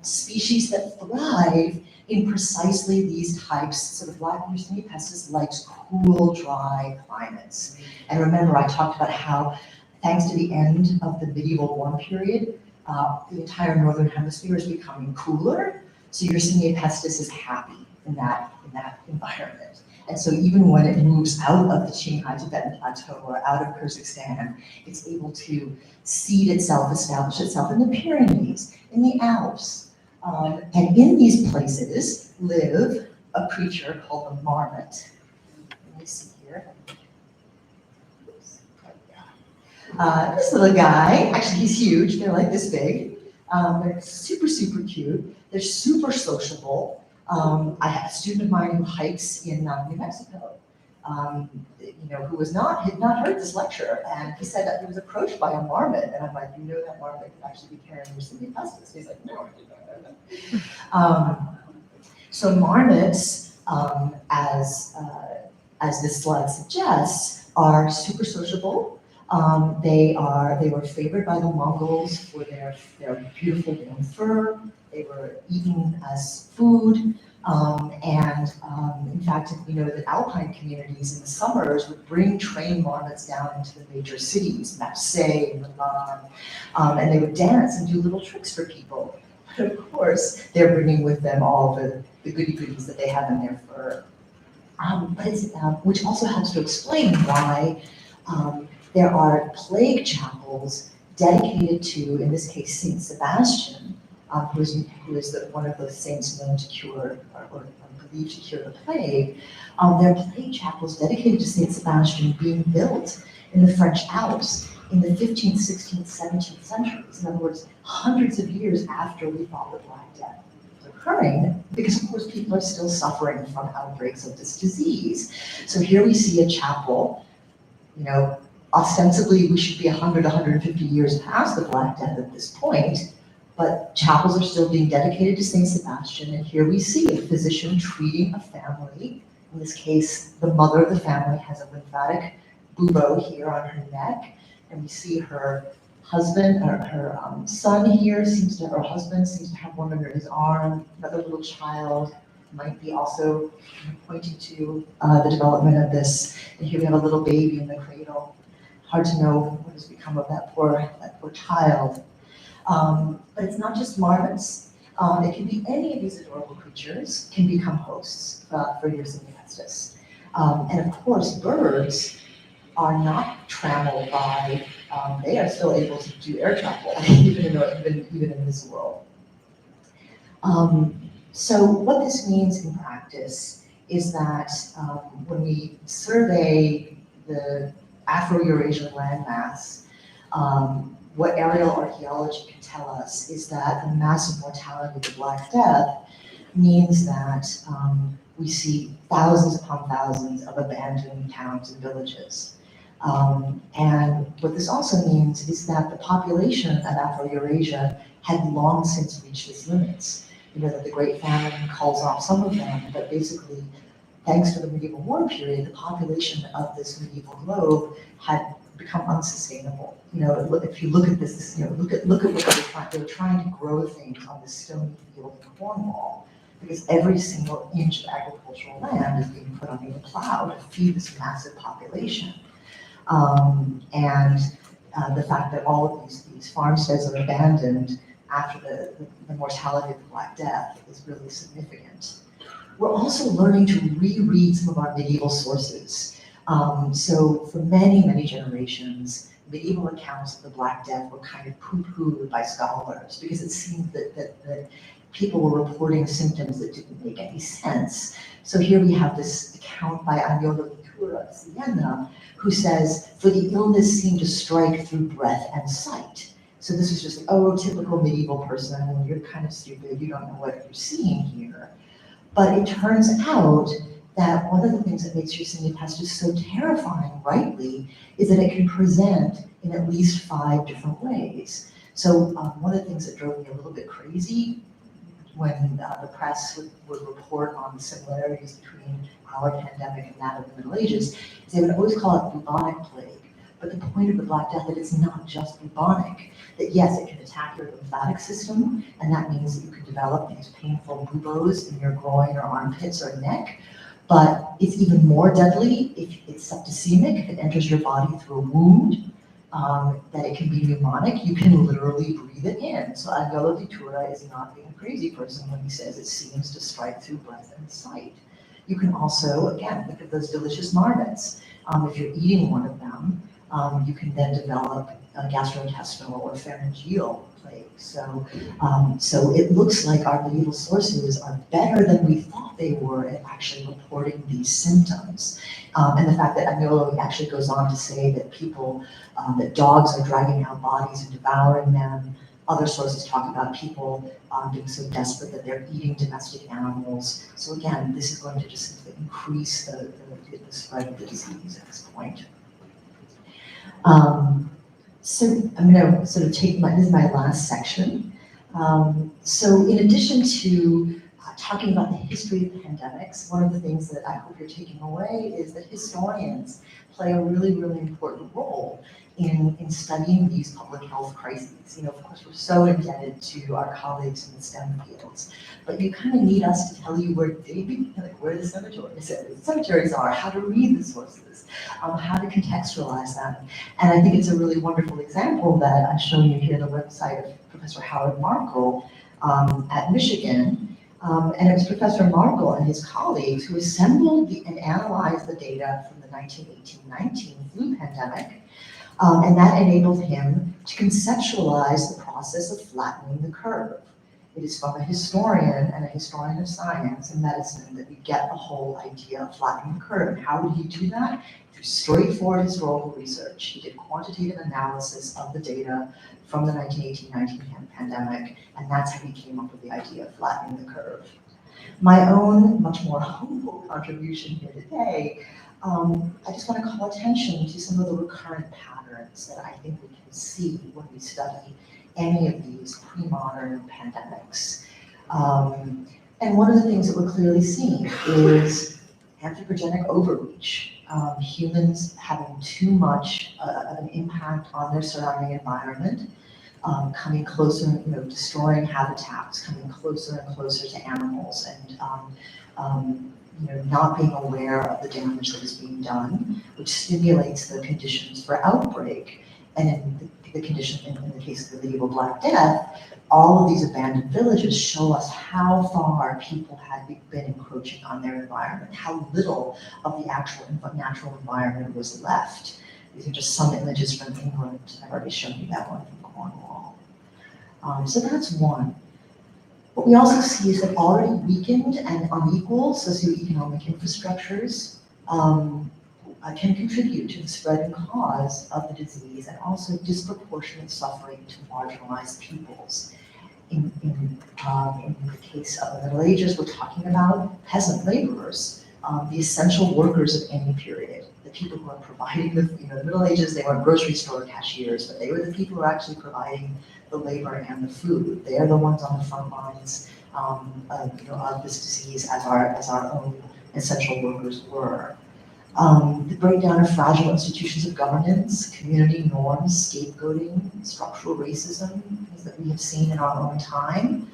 species that thrive in precisely these types. So the Black Yersinia pestis likes cool, dry climates. And remember, I talked about how, thanks to the end of the medieval warm period, the entire northern hemisphere is becoming cooler. So Yersinia pestis is happy in that environment. And so even when it moves out of the Qinghai Tibetan Plateau or out of Kyrgyzstan, it's able to seed itself, establish itself in the Pyrenees, in the Alps. And in these places live a creature called the marmot. Let me see here. This little guy, actually he's huge, they're like this big. They're super, super cute. They're super sociable. I have a student of mine who hikes in New Mexico. who had not heard this lecture, and he said that he was approached by a marmot, and I'm like, you know that marmot could actually be carrying Yersinia pestis? He's like, no, I did not know that. So marmots, as this slide suggests, are super sociable. They were favored by the Mongols for their beautiful warm fur. They were eaten as food. In fact, we know that alpine communities in the summers would bring trained marmots down into the major cities, Marseille, Milan, and they would dance and do little tricks for people. But of course, they're bringing with them all the goodies that they have in their fur. Which also helps to explain why there are plague chapels dedicated to, in this case, Saint Sebastian, who is one of the saints known to cure or believed to cure the plague. There are plague chapels dedicated to Saint Sebastian being built in the French Alps in the 15th, 16th, 17th centuries. In other words, hundreds of years after we thought the Black Death was occurring, because of course people are still suffering from outbreaks of this disease. So here we see a chapel, ostensibly we should be 100, 150 years past the Black Death at this point, but chapels are still being dedicated to Saint Sebastian, and here we see a physician treating a family. In this case, the mother of the family has a lymphatic bubo here on her neck, and we see her husband, or her son here, her husband seems to have one under his arm, another little child might be also pointing to the development of this. And here we have a little baby in the cradle. Hard to know what has become of that poor child. But it's not just marmots. It can be any of these adorable creatures can become hosts for Yersinia pestis. And of course, birds are not trammeled by, they are still able to do air travel, even in this world. So what this means in practice is that when we survey the Afro-Eurasian landmass, what aerial archaeology can tell us is that the massive mortality of the Black Death means that we see thousands upon thousands of abandoned towns and villages. And what this also means is that the population of Afro-Eurasia had long since reached its limits. That the Great Famine calls off some of them, but basically, thanks to the medieval war period, the population of this medieval globe had become unsustainable. If you look at this, look at what they were trying to grow things on this stony field in Cornwall, because every single inch of agricultural land is being put under the plow to feed this massive population. The fact that all of these farmsteads are abandoned after the mortality of the Black Death is really significant. We're also learning to reread some of our medieval sources. So for many, many generations, medieval accounts of the Black Death were kind of poo-pooed by scholars because it seemed that people were reporting symptoms that didn't make any sense. So here we have this account by Agnolo di Tura of Siena, who says, "For the illness seemed to strike through breath and sight." So this is just, typical medieval person, you're kind of stupid, you don't know what you're seeing here. But it turns out that one of the things that makes Yersinia pestis so terrifying, rightly, is that it can present in at least 5 different ways. So one of the things that drove me a little bit crazy when the press would report on the similarities between our pandemic and that of the Middle Ages, is they would always call it bubonic plague. But the point of the Black Death is that it's not just bubonic, that yes, it can attack your lymphatic system, and that means that you can develop these painful buboes in your groin or armpits or neck, but it's even more deadly if it's septicemic, if it enters your body through a wound, that it can be pneumonic, you can literally breathe it in. So Agnolo di Tura is not being a crazy person when he says it seems to strike through breath and sight. You can also, again, think of those delicious marmots. If you're eating one of them, you can then develop a gastrointestinal or pharyngeal plague. So it looks like our medieval sources are better than we thought they were at actually reporting these symptoms. And the fact that Agnolo actually goes on to say that that dogs are dragging out bodies and devouring them, Other sources talk about people being so desperate that they're eating domestic animals. So again, this is going to just simply increase the spread of the disease at this point. So I'm going to sort of take this is my last section. So in addition to talking about the history of pandemics, one of the things that I hope you're taking away is that historians play a really, really important role in studying these public health crises. You know, of course, we're so indebted to our colleagues in the STEM fields, but you kind of need us to tell you where where the cemeteries are, how to read the sources, how to contextualize them. And I think it's a really wonderful example that I've shown you here, the website of Professor Howard Markle at Michigan. And it was Professor Markle and his colleagues who assembled and analyzed the data from the 1918-19 flu pandemic. And that enabled him to conceptualize the process of flattening the curve. It is from a historian and a historian of science and medicine that we get the whole idea of flattening the curve. And how would he do that? Through straightforward historical research. He did quantitative analysis of the data from the 1918-19 pandemic, and that's how he came up with the idea of flattening the curve. My own, much more humble contribution here today, I just want to call attention to some of the recurrent patterns that I think we can see when we study any of these pre-modern pandemics. And one of the things that we're clearly seeing is anthropogenic overreach. Humans having too much of an impact on their surrounding environment, coming closer, destroying habitats, coming closer and closer to animals, and not being aware of the damage that is being done, which stimulates the conditions for outbreak. And in the condition, in the case of the medieval Black Death, all of these abandoned villages show us how far people had been encroaching on their environment, how little of the actual natural environment was left. These are just some images from England. I've already shown you that one from Cornwall. So that's one. What we also see is that already weakened and unequal socioeconomic infrastructures can contribute to the spread and cause of the disease, and also disproportionate suffering to marginalized peoples. In the case of the Middle Ages, we're talking about peasant laborers, the essential workers of any period. The people who are providing the Middle Ages, they weren't grocery store cashiers, but they were the people who are actually providing the labor and the food. They are the ones on the front lines of this disease, as our own essential workers were. The breakdown of fragile institutions of governance, community norms, scapegoating, structural racism, things that we have seen in our own time.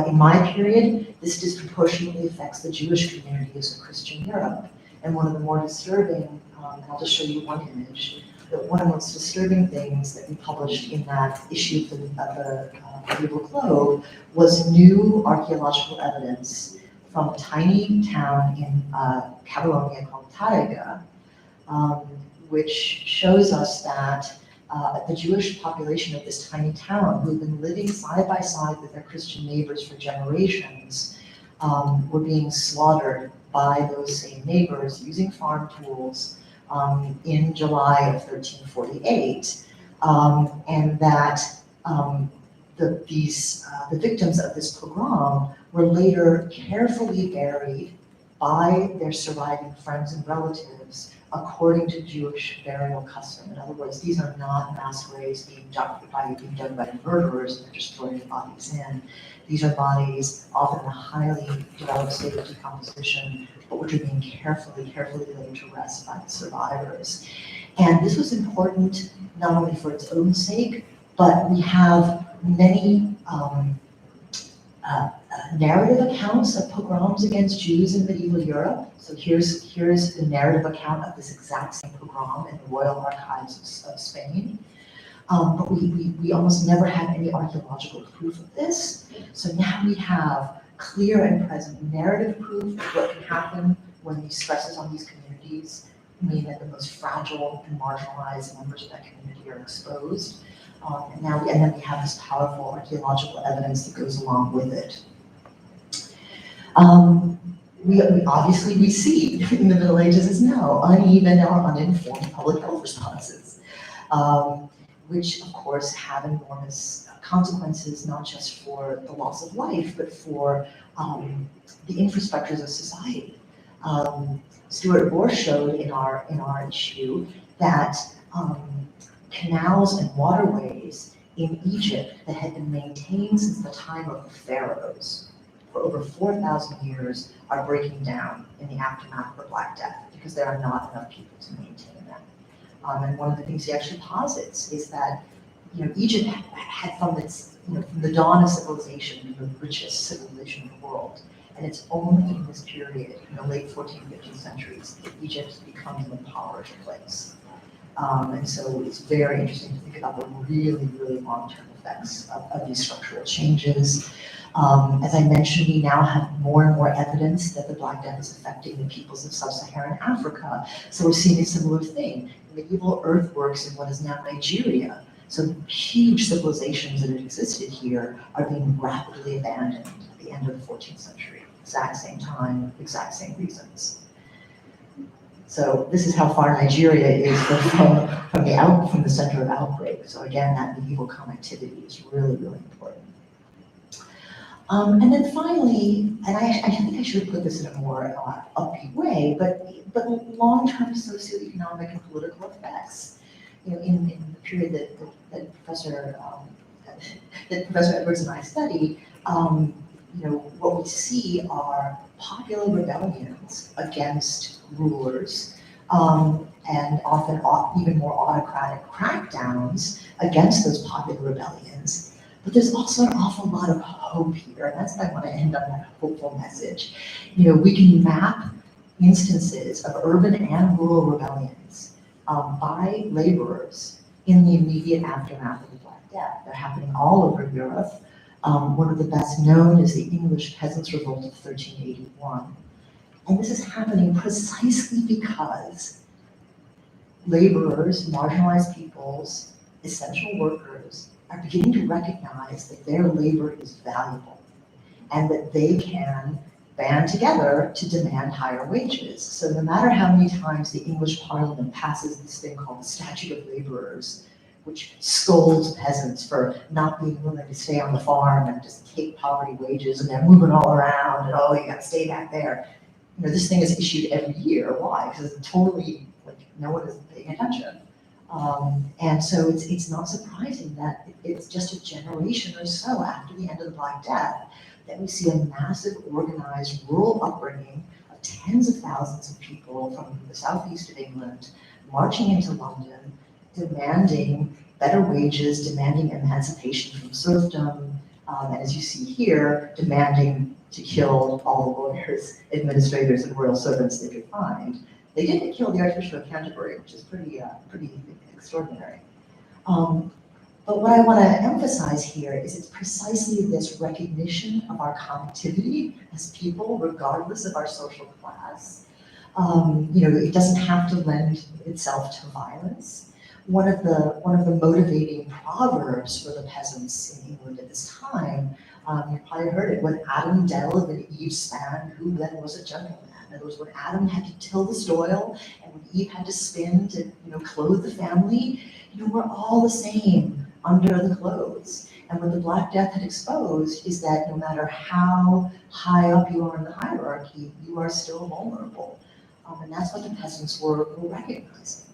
In my period, this disproportionately affects the Jewish communities of Christian Europe. And one of the more disturbing, and I'll just show you one image, one of the most disturbing things that we published in that issue of the Medieval Globe was new archaeological evidence from a tiny town in Catalonia called Tàrrega, which shows us that the Jewish population of this tiny town, who had been living side by side with their Christian neighbors for generations, were being slaughtered by those same neighbors using farm tools in July of 1348, and that the victims of this pogrom were later carefully buried by their surviving friends and relatives according to Jewish burial custom. In other words, these are not mass graves being done by murderers and just throwing bodies in. These are bodies often in a highly developed state of decomposition, but which are being carefully laid to rest by the survivors. And this was important not only for its own sake, but we have many narrative accounts of pogroms against Jews in medieval Europe. So here's the narrative account of this exact same pogrom in the Royal Archives of Spain. But we almost never had any archaeological proof of this. So now we have clear and present narrative proof of what can happen when these stresses on these communities mean that the most fragile and marginalized members of that community are exposed. And then we have this powerful archaeological evidence that goes along with it. We obviously received in the Middle Ages as now uneven or uninformed public health responses, which of course have enormous consequences not just for the loss of life, but for the infrastructures of society. Stuart Bohr showed in our issue that canals and waterways in Egypt that had been maintained since the time of the pharaohs for over 4,000 years are breaking down in the aftermath of the Black Death because there are not enough people to maintain them. And one of the things he actually posits is that Egypt had from from the dawn of civilization been the richest civilization in the world. And it's only in this period, in the late 14th, 15th centuries, that Egypt becomes an impoverished place. And so it's very interesting to think about the really, really long-term effects of these structural changes. As I mentioned, we now have more and more evidence that the Black Death is affecting the peoples of sub-Saharan Africa. So we're seeing a similar thing. Medieval earthworks in what is now Nigeria. So huge civilizations that had existed here are being rapidly abandoned at the end of the 14th century. Exact same time, exact same reasons. So this is how far Nigeria is from the center of outbreak. So again, that medieval connectivity is really, really important. And then finally, and I think I should have put this in a more upbeat way, but long-term socioeconomic and political effects. In the period that Professor Edwards and I study, what we see are popular rebellions against rulers, and often even more autocratic crackdowns against those popular rebellions. But there's also an awful lot of hope here, and that's why I want to end on that hopeful message. We can map instances of urban and rural rebellions by laborers in the immediate aftermath of the Black Death. They're happening all over Europe. One of the best known is the English Peasants' Revolt of 1381. And this is happening precisely because laborers, marginalized peoples, essential workers are beginning to recognize that their labor is valuable and that they can band together to demand higher wages. So no matter how many times the English Parliament passes this thing called the Statute of Laborers, which scolds peasants for not being willing to stay on the farm and just take poverty wages, and they're moving all around, and oh, you gotta stay back there. This thing is issued every year. Why? Because it's totally, no one is paying attention. And so it's not surprising that it's just a generation or so after the end of the Black Death that we see a massive organized rural upbringing of tens of thousands of people from the southeast of England marching into London, demanding better wages, demanding emancipation from serfdom, and as you see here, demanding to kill all the lawyers, administrators, and royal servants they could find. They did kill the Archbishop of Canterbury, which is pretty extraordinary. But what I want to emphasize here is it's precisely this recognition of our connectivity as people, regardless of our social class. It doesn't have to lend itself to violence. One of the motivating proverbs for the peasants in England at this time, you probably heard it, when Adam delved and Eve span, who then was a gentleman? In other words, when Adam had to till the soil and when Eve had to spin to clothe the family, we're all the same under the clothes. And what the Black Death had exposed is that no matter how high up you are in the hierarchy, you are still vulnerable. And that's what the peasants were recognizing.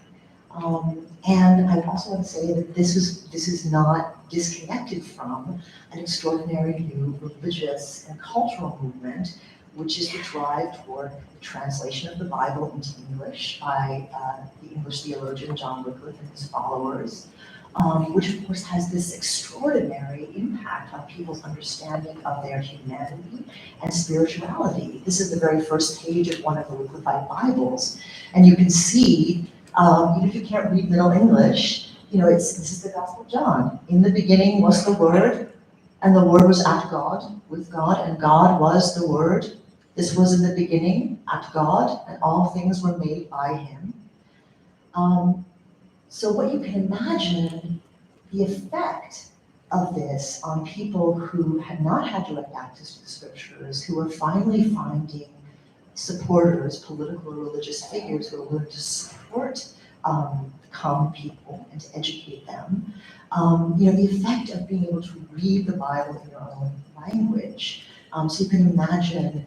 And I also want to say that this is not disconnected from an extraordinary new religious and cultural movement, which is the drive toward the translation of the Bible into English by the English theologian John Wycliffe and his followers, which of course has this extraordinary impact on people's understanding of their humanity and spirituality. This is the very first page of one of the Wycliffite Bibles, and you can see, even if you can't read Middle English, this is the Gospel of John. In the beginning was the Word, and the Word was at God, with God, and God was the Word. This was in the beginning, at God, and all things were made by Him. So what you can imagine the effect of this on people who had not had direct access to the scriptures, who are finally finding supporters, political or religious figures who are willing to support calm people and to educate them. The effect of being able to read the Bible in your own language. So you can imagine,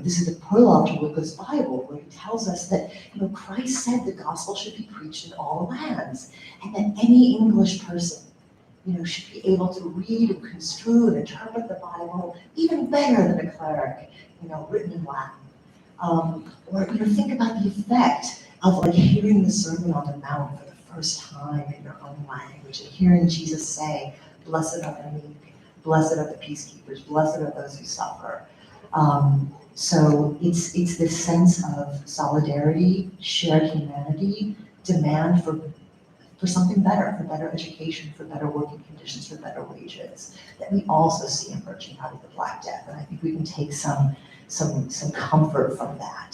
this is the prologue to Wycliffe's Bible, where he tells us that, Christ said the gospel should be preached in all lands, and that any English person, should be able to read and construe and interpret the Bible even better than a cleric, written in Latin. Or think about the effect of like hearing the Sermon on the Mount for the first time in your own language and hearing Jesus say, "Blessed are the meek, blessed are the peacekeepers, blessed are those who suffer." So it's this sense of solidarity, shared humanity, demand for something better, for better education, for better working conditions, for better wages, that we also see emerging out of the Black Death. And I think we can take some comfort from that.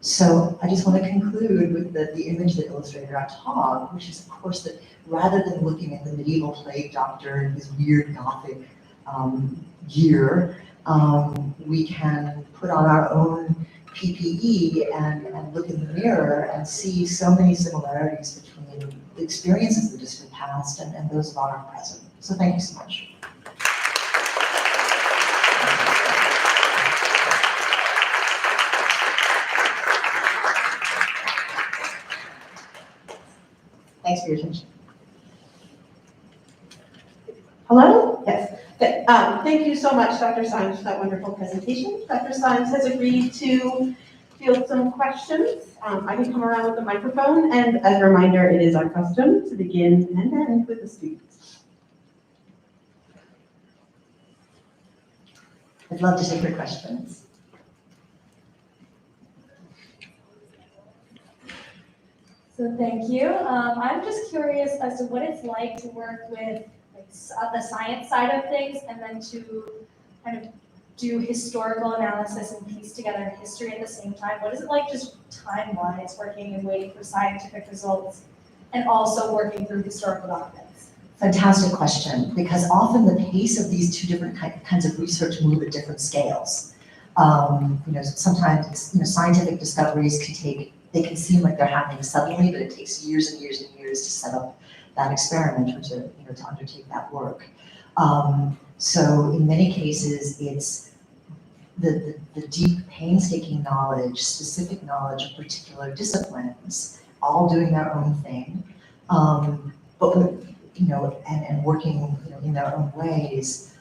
So I just want to conclude with the image that illustrated our talk, which is, of course, that rather than looking at the medieval plague doctor in his weird Gothic gear, we can put on our own PPE and look in the mirror and see so many similarities between the experiences of the distant past and those of our present. So thank you so much. Thanks for your attention. Hello? Yes. Thank you so much, Dr. Symes, for that wonderful presentation. Dr. Symes has agreed to field some questions. I can come around with the microphone, and as a reminder, it is our custom to begin and end with the students. I'd love to take your questions. So thank you. I'm just curious as to what it's like to work with the science side of things and then to kind of do historical analysis and piece together history at the same time. What is it like just time-wise, working and waiting for scientific results and also working through historical documents? Fantastic question, because often the pace of these two different kinds of research move at different scales. Sometimes scientific discoveries can seem like they're happening suddenly, but it takes years and years and years to set up that experiment or to undertake that work. So in many cases, it's the deep, painstaking knowledge, specific knowledge of particular disciplines, all doing their own thing, but and working in their own ways.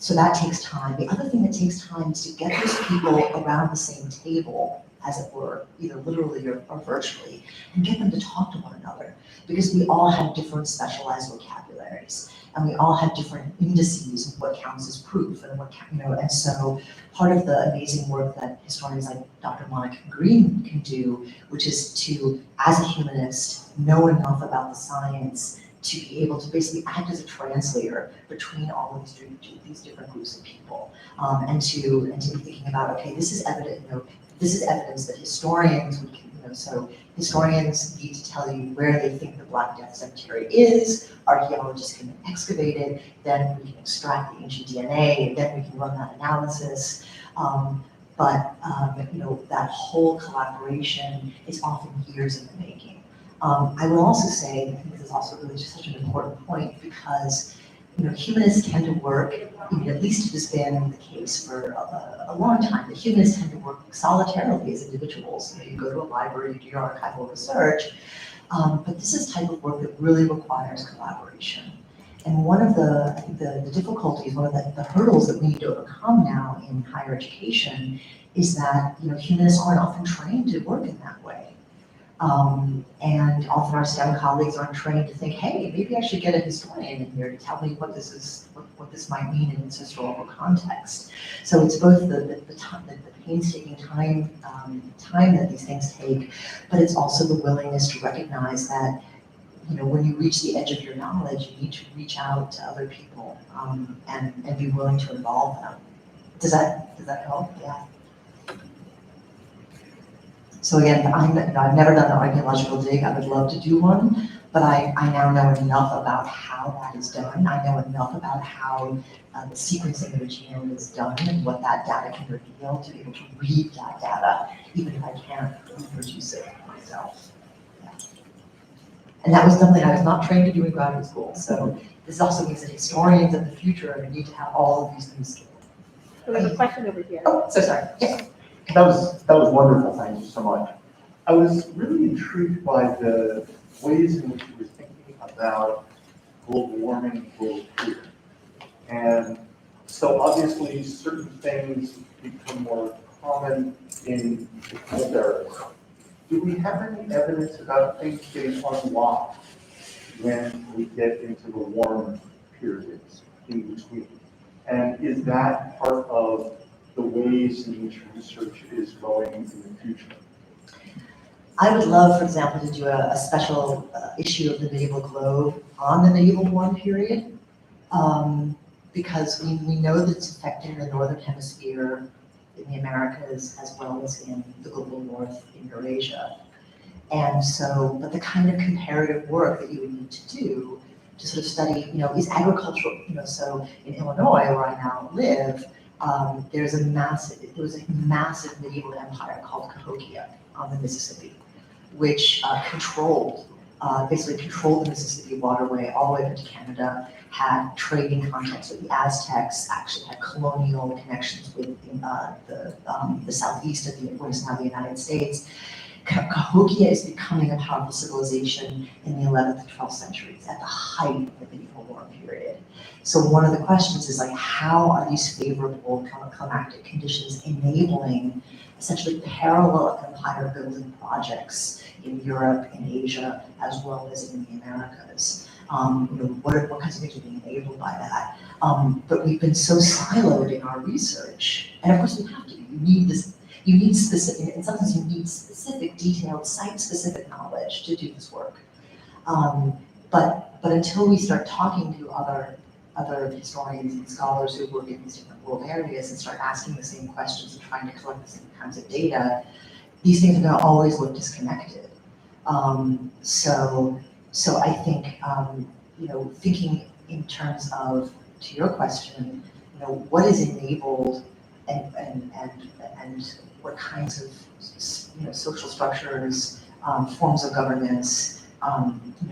So that takes time. The other thing that takes time is to get those people around the same table, as it were, either literally or virtually, and get them to talk to one another, because we all have different specialized vocabularies, and we all have different indices of what counts as proof, and and so part of the amazing work that historians like Dr. Monica Green can do, which is to, as a humanist, know enough about the science to be able to basically act as a translator between all of these different groups of people, and to be thinking about, okay, this is evident, this is evidence that historians would, so historians need to tell you where they think the Black Death Cemetery is, archaeologists can excavate it, then we can extract the ancient DNA, and then we can run that analysis. That whole collaboration is often years in the making. I will also say, I think this is also really just such an important point, because humanists tend to work, at least it has been the case for a long time, that humanists tend to work solitarily as individuals. You go to a library, you do your archival research, but this is type of work that really requires collaboration. And one of the difficulties, one of the hurdles that we need to overcome now in higher education is that humanists aren't often trained to work in that way. And often our STEM colleagues aren't trained to think, hey, maybe I should get a historian in here to tell me what this might mean in its historical context. So it's both the painstaking time that these things take, but it's also the willingness to recognize that when you reach the edge of your knowledge, you need to reach out to other people and be willing to involve them. Does that help? Yeah. So again, I've never done an archaeological dig, I would love to do one, but I now know enough about how that is done. I know enough about how the sequencing of a genome is done and what that data can reveal to be able to read that data, even if I can't reproduce it myself. Yeah. And that was something I was not trained to do in graduate school. So this also means that historians of the future are going to need to have all of these new skills. So we have a question over here. Oh, so sorry. Yes. That was wonderful, thank you so much. I was really intrigued by the ways in which you were thinking about global warming and global cooling. And so obviously certain things become more common in the cold areas. Do we have any evidence about things getting unlocked when we get into the warm periods in between? And is that part of the ways in which research is going in the future? I would love, for example, to do a special issue of the Medieval Globe on the medieval warm period, because we know that it's affecting the northern hemisphere in the Americas as well as in the global north in Eurasia. And so, but the kind of comparative work that you would need to do to sort of study, is agricultural, so in Illinois, where I now live, there was a massive medieval empire called Cahokia on the Mississippi, which basically controlled the Mississippi waterway all the way up into Canada, had trading contacts with the Aztecs, actually had colonial connections with the southeast of what is now the United States. Cahokia is becoming a powerful civilization in the 11th and 12th centuries at the height of the medieval warm period. So one of the questions is how are these favorable climactic conditions enabling essentially parallel empire building projects in Europe, in Asia, as well as in the Americas? What kinds of things are being enabled by that? But we've been so siloed in our research, and of course we have to. You need specific, in some sense you need specific, detailed, site-specific knowledge to do this work. But until we start talking to other historians and scholars who work in these different world areas and start asking the same questions and trying to collect the same kinds of data, these things are going to always look disconnected. So I think, thinking in terms of, to your question, what is enabled and what kinds of social structures, forms of governance,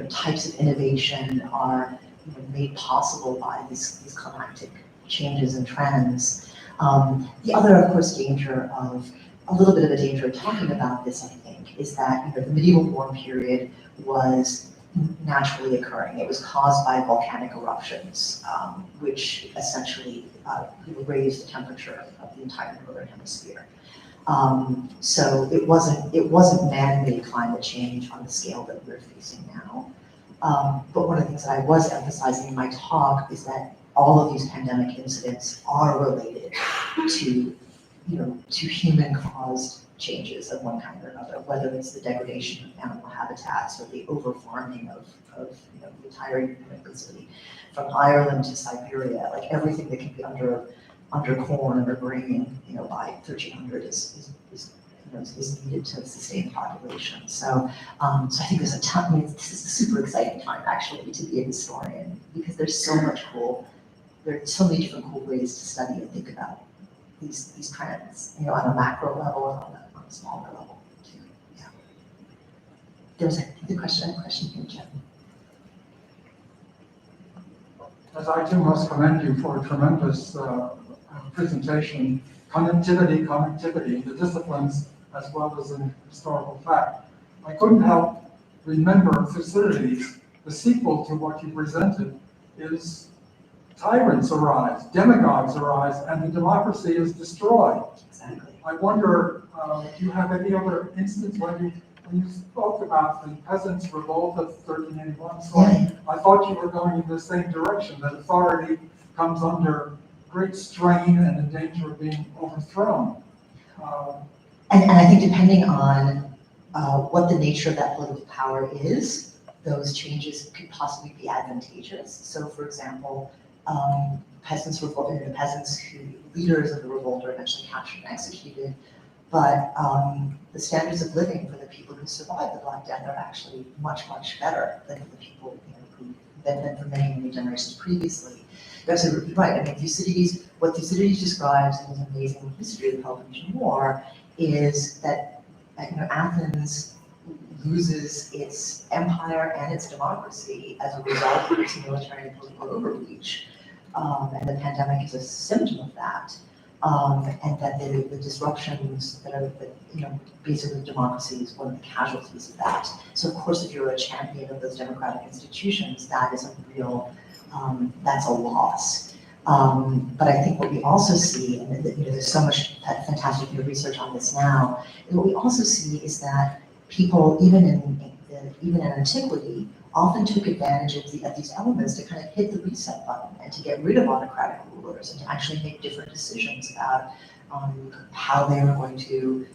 types of innovation are made possible by these climactic changes and trends. The other, of course, a little bit of a danger of talking about this, I think, is that the medieval warm period was naturally occurring. It was caused by volcanic eruptions, which essentially raised the temperature of the entire northern hemisphere. So it wasn't man-made climate change on the scale that we're facing now. But one of the things that I was emphasizing in my talk is that all of these pandemic incidents are related to human-caused changes of one kind or another, whether it's the degradation of animal habitats or the over-farming of the entire human facility, from Ireland to Siberia, everything that can be under corn, under grain, by 1300 is needed to sustain the population. So I think there's this is a super exciting time actually to be a historian, because there's so many different cool ways to study and think about these trends, on a macro level and on a smaller level too. Yeah. There was a question here, Jim. As I too must commend you for a tremendous presentation, connectivity, the disciplines as well as in historical fact. I couldn't help remember Thucydides. The sequel to what you presented is tyrants arise, demagogues arise, and the democracy is destroyed. Exactly. I wonder, do you have any other instance when you spoke about the peasants' revolt of 1381? So I thought you were going in the same direction, that authority comes under great strain and in danger of being overthrown. And I think depending on what the nature of that political power is, those changes could possibly be advantageous. So, for example, leaders of the revolt are eventually captured and executed. but the standards of living for the people who survived the Black Death are actually much, much better than for the people who've been for many, many generations previously. You're absolutely right. I mean, what Thucydides describes in his amazing history of the Peloponnesian War is that Athens loses its empire and its democracy as a result of its military and political overreach. And the pandemic is a symptom of that. And that the disruptions that are, basically democracy is one of the casualties of that. So of course, if you're a champion of those democratic institutions, that is a real, that's a loss. But I think what we also see, and there's so much fantastic new research on this now, and what we also see is that people, even in antiquity, often took advantage of these elements to kind of hit the reset button and to get rid of autocratic rulers and to actually make different decisions about how they were going to,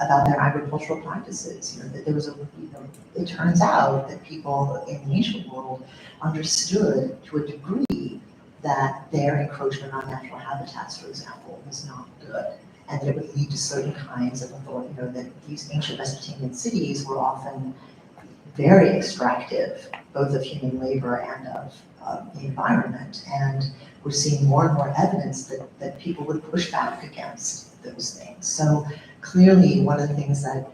about their agricultural practices. That there was it turns out that people in the ancient world understood to a degree that their encroachment on natural habitats, for example, was not good. And that it would lead to certain kinds of authority, that these ancient Mesopotamian cities were often very extractive, both of human labor and of the environment. And we're seeing more and more evidence that people would push back against those things. So clearly, one of the things that,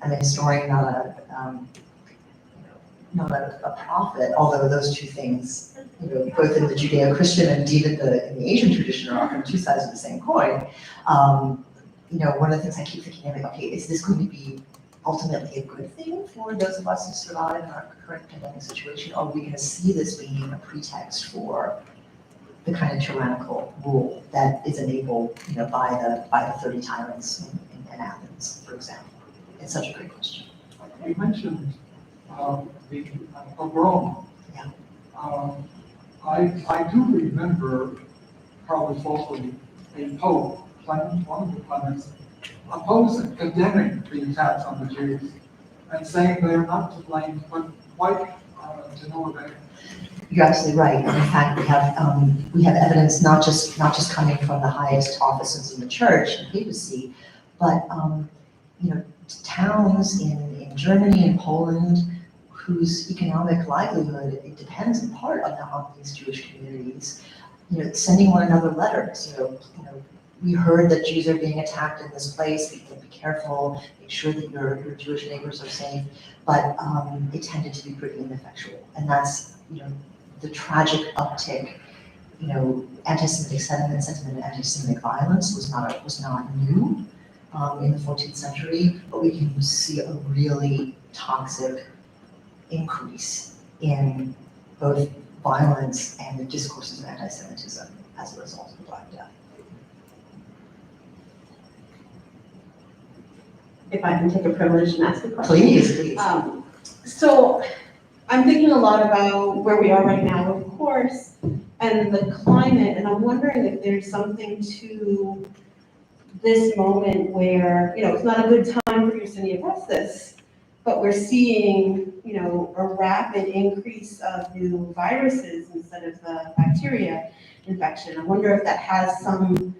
I'm a historian, not a prophet, although those two things, both in the Judeo-Christian and even in the Asian tradition are often two sides of the same coin. One of the things I keep thinking, okay, is this going to be ultimately a good thing for those of us who survive in our current pandemic situation, or are we going to see this being a pretext for the kind of tyrannical rule that is enabled, by the 30 tyrants in Athens, for example? It's such a great question. You mentioned the pogrom. Yeah. I do remember, probably falsely, a pope, one of the Clements, opposing, condemning the attacks on the Jews and saying they're not to blame, but quite to no avail. You're absolutely right. And in fact, we have evidence not just coming from the highest offices in the church and papacy, but towns in Germany and Poland whose economic livelihood it depends in part on these Jewish communities. Sending one another letters. We heard that Jews are being attacked in this place. Be careful. Make sure that your Jewish neighbors are safe. But it tended to be pretty ineffectual, and that's the tragic uptick. Anti-Semitic sentiment and anti-Semitic violence was not new in the 14th century, but we can see a really toxic increase in both violence and the discourses of anti-Semitism as a result of the Black Death. If I can take a privilege and ask a question. Please. So I'm thinking a lot about where we are right now, of course, and the climate, and I'm wondering if there's something to this moment where, it's not a good time for Yersinia pestis, but we're seeing, a rapid increase of new viruses instead of the bacteria infection. I wonder if that has some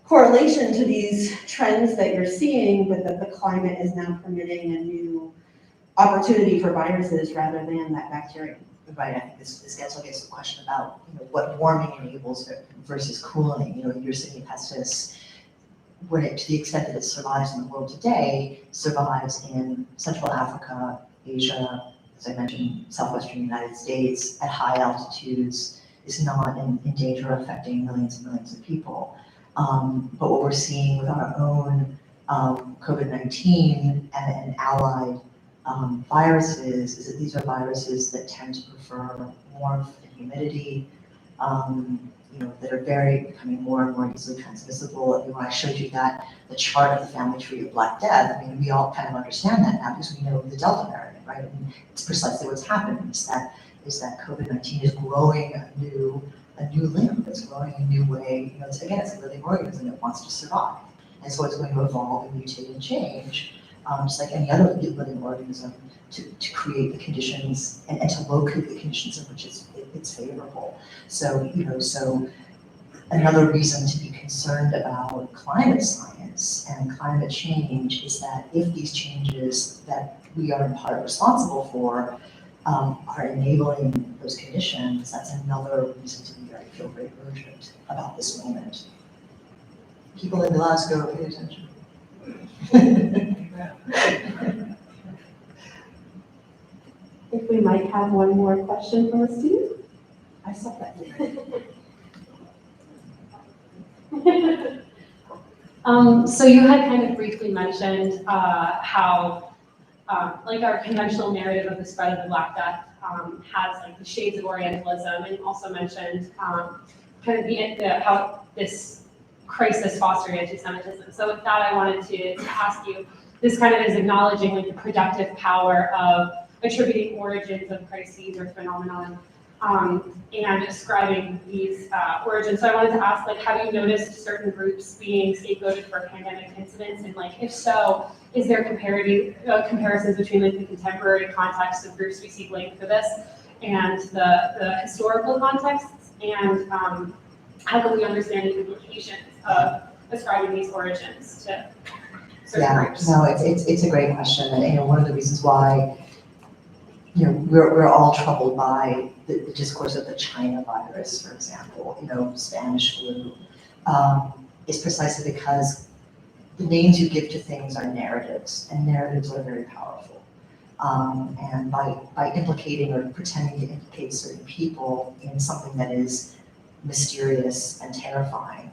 correlation to these trends that you're seeing, but that the climate is now permitting a new opportunity for viruses rather than that bacteria. Right, I think this gets to the question about what warming enables versus cooling. Yersinia pestis, to the extent that it survives in the world today, survives in Central Africa, Asia, as I mentioned, southwestern United States, at high altitudes, is not in danger of affecting millions and millions of people. But what we're seeing with our own COVID-19 and allied viruses is that these are viruses that tend to prefer warmth and humidity, that are becoming more and more easily transmissible. When I showed you the chart of the family tree of Black Death, we all kind of understand that now because we know the Delta variant, right? It's precisely what's happening is that COVID-19 is growing a new limb. It's growing a new way. It's a living organism that wants to survive, and so it's going to evolve and mutate and change, just like any other living organism, to create the conditions and to locate the conditions in which it's favorable. So Another reason to be concerned about climate science and climate change is that if these changes that we are in part responsible for are enabling those conditions, that's another reason to feel very urgent about this moment. People in Glasgow, pay attention. If we might have one more question from a student? I saw that. So you had kind of briefly mentioned how like our conventional narrative of the spread of the Black Death has like the shades of Orientalism, and you also mentioned kind of how this crisis fostered anti-Semitism. So with that, I wanted to ask you, this kind of is acknowledging like the productive power of attributing origins of crises or phenomenon and ascribing these origins. So I wanted to ask, like, have you noticed certain groups being scapegoated for pandemic incidents? And like, if so, is there comparisons between like the contemporary context of groups we see blamed for this and the historical contexts? And how can we understand the implications of ascribing these origins to certain groups? No, it's a great question, and one of the reasons why we're all troubled by the discourse of the China virus, for example, Spanish flu, is precisely because the names you give to things are narratives, and narratives are very powerful. And by implicating or pretending to implicate certain people in something that is mysterious and terrifying,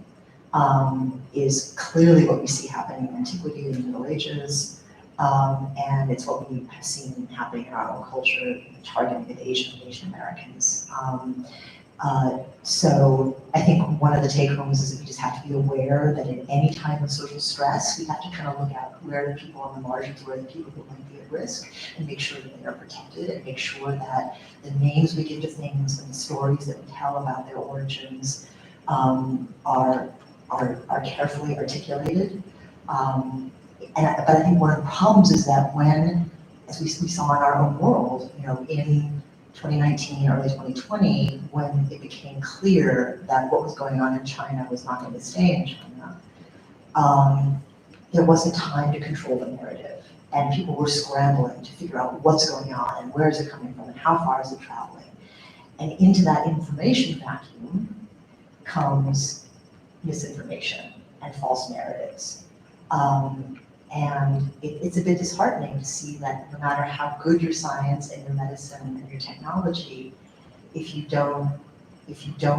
is clearly what we see happening in antiquity and the Middle Ages, and it's what we have seen happening in our own culture, targeting at Asian Americans. So I think one of the take-homes is that we just have to be aware that in any time of social stress, we have to kind of look at where are the people on the margins, where are the people who might be at risk, and make sure that they are protected, and make sure that the names we give to things and the stories that we tell about their origins are carefully articulated. But I think one of the problems is that when, as we saw in our own world, in 2019, early 2020, when it became clear that what was going on in China was not going to stay in China, there wasn't time to control the narrative. And people were scrambling to figure out what's going on and where is it coming from and how far is it traveling. And into that information vacuum comes misinformation and false narratives. And it's a bit disheartening to see that no matter how good your science and your medicine and your technology, if you don't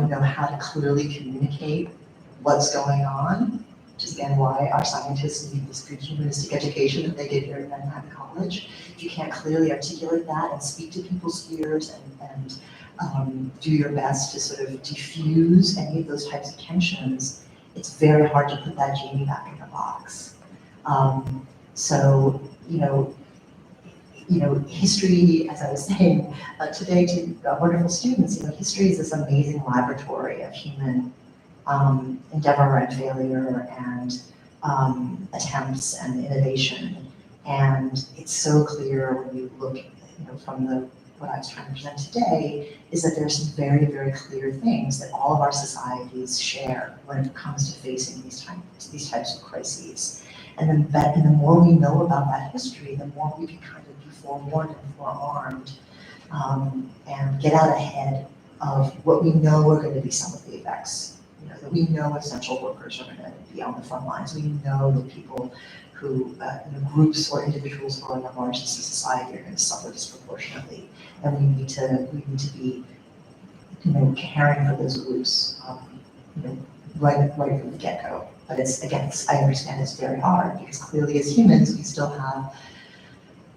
know how to clearly communicate what's going on, which is again why our scientists need this good humanistic education that they get here at Manhattan College. If you can't clearly articulate that and speak to people's fears and do your best to sort of diffuse any of those types of tensions, it's very hard to put that genie back in the box. So, history, as I was saying today to wonderful students, history is this amazing laboratory of human endeavor and failure and attempts and innovation. And it's so clear when you look, from what I was trying to present today, is that there's some very, very clear things that all of our societies share when it comes to facing these types of crises. And the more we know about that history, the more we can kind of be forewarned and forearmed and get out ahead of what we know are going to be some of the effects. That we know essential workers are going to be on the front lines. We know that people who, groups or individuals who are on the margins of society are going to suffer disproportionately. And we need to be, caring for those groups, right from the get-go. But I understand it's very hard because clearly as humans, we still have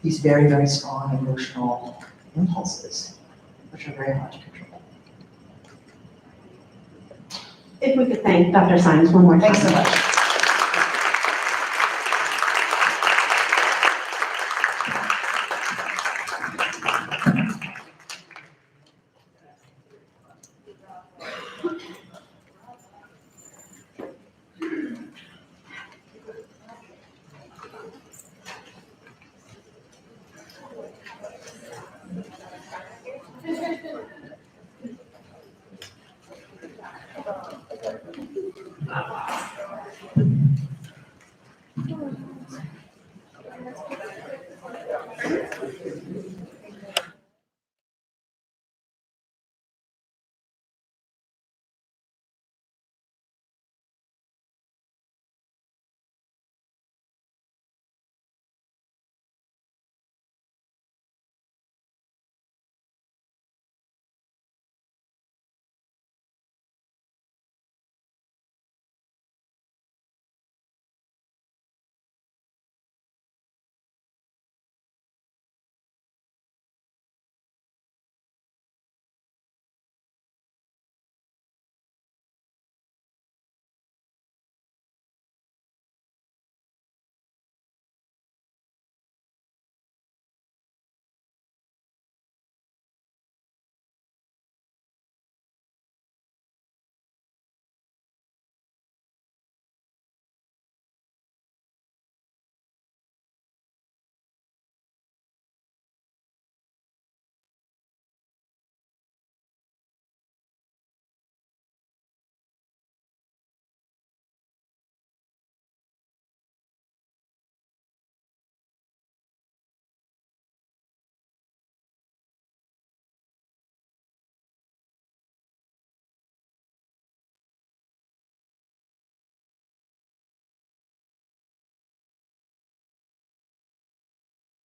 these very, very strong emotional impulses, which are very hard to control. If we could thank Dr. Symes one more time. Thanks so much.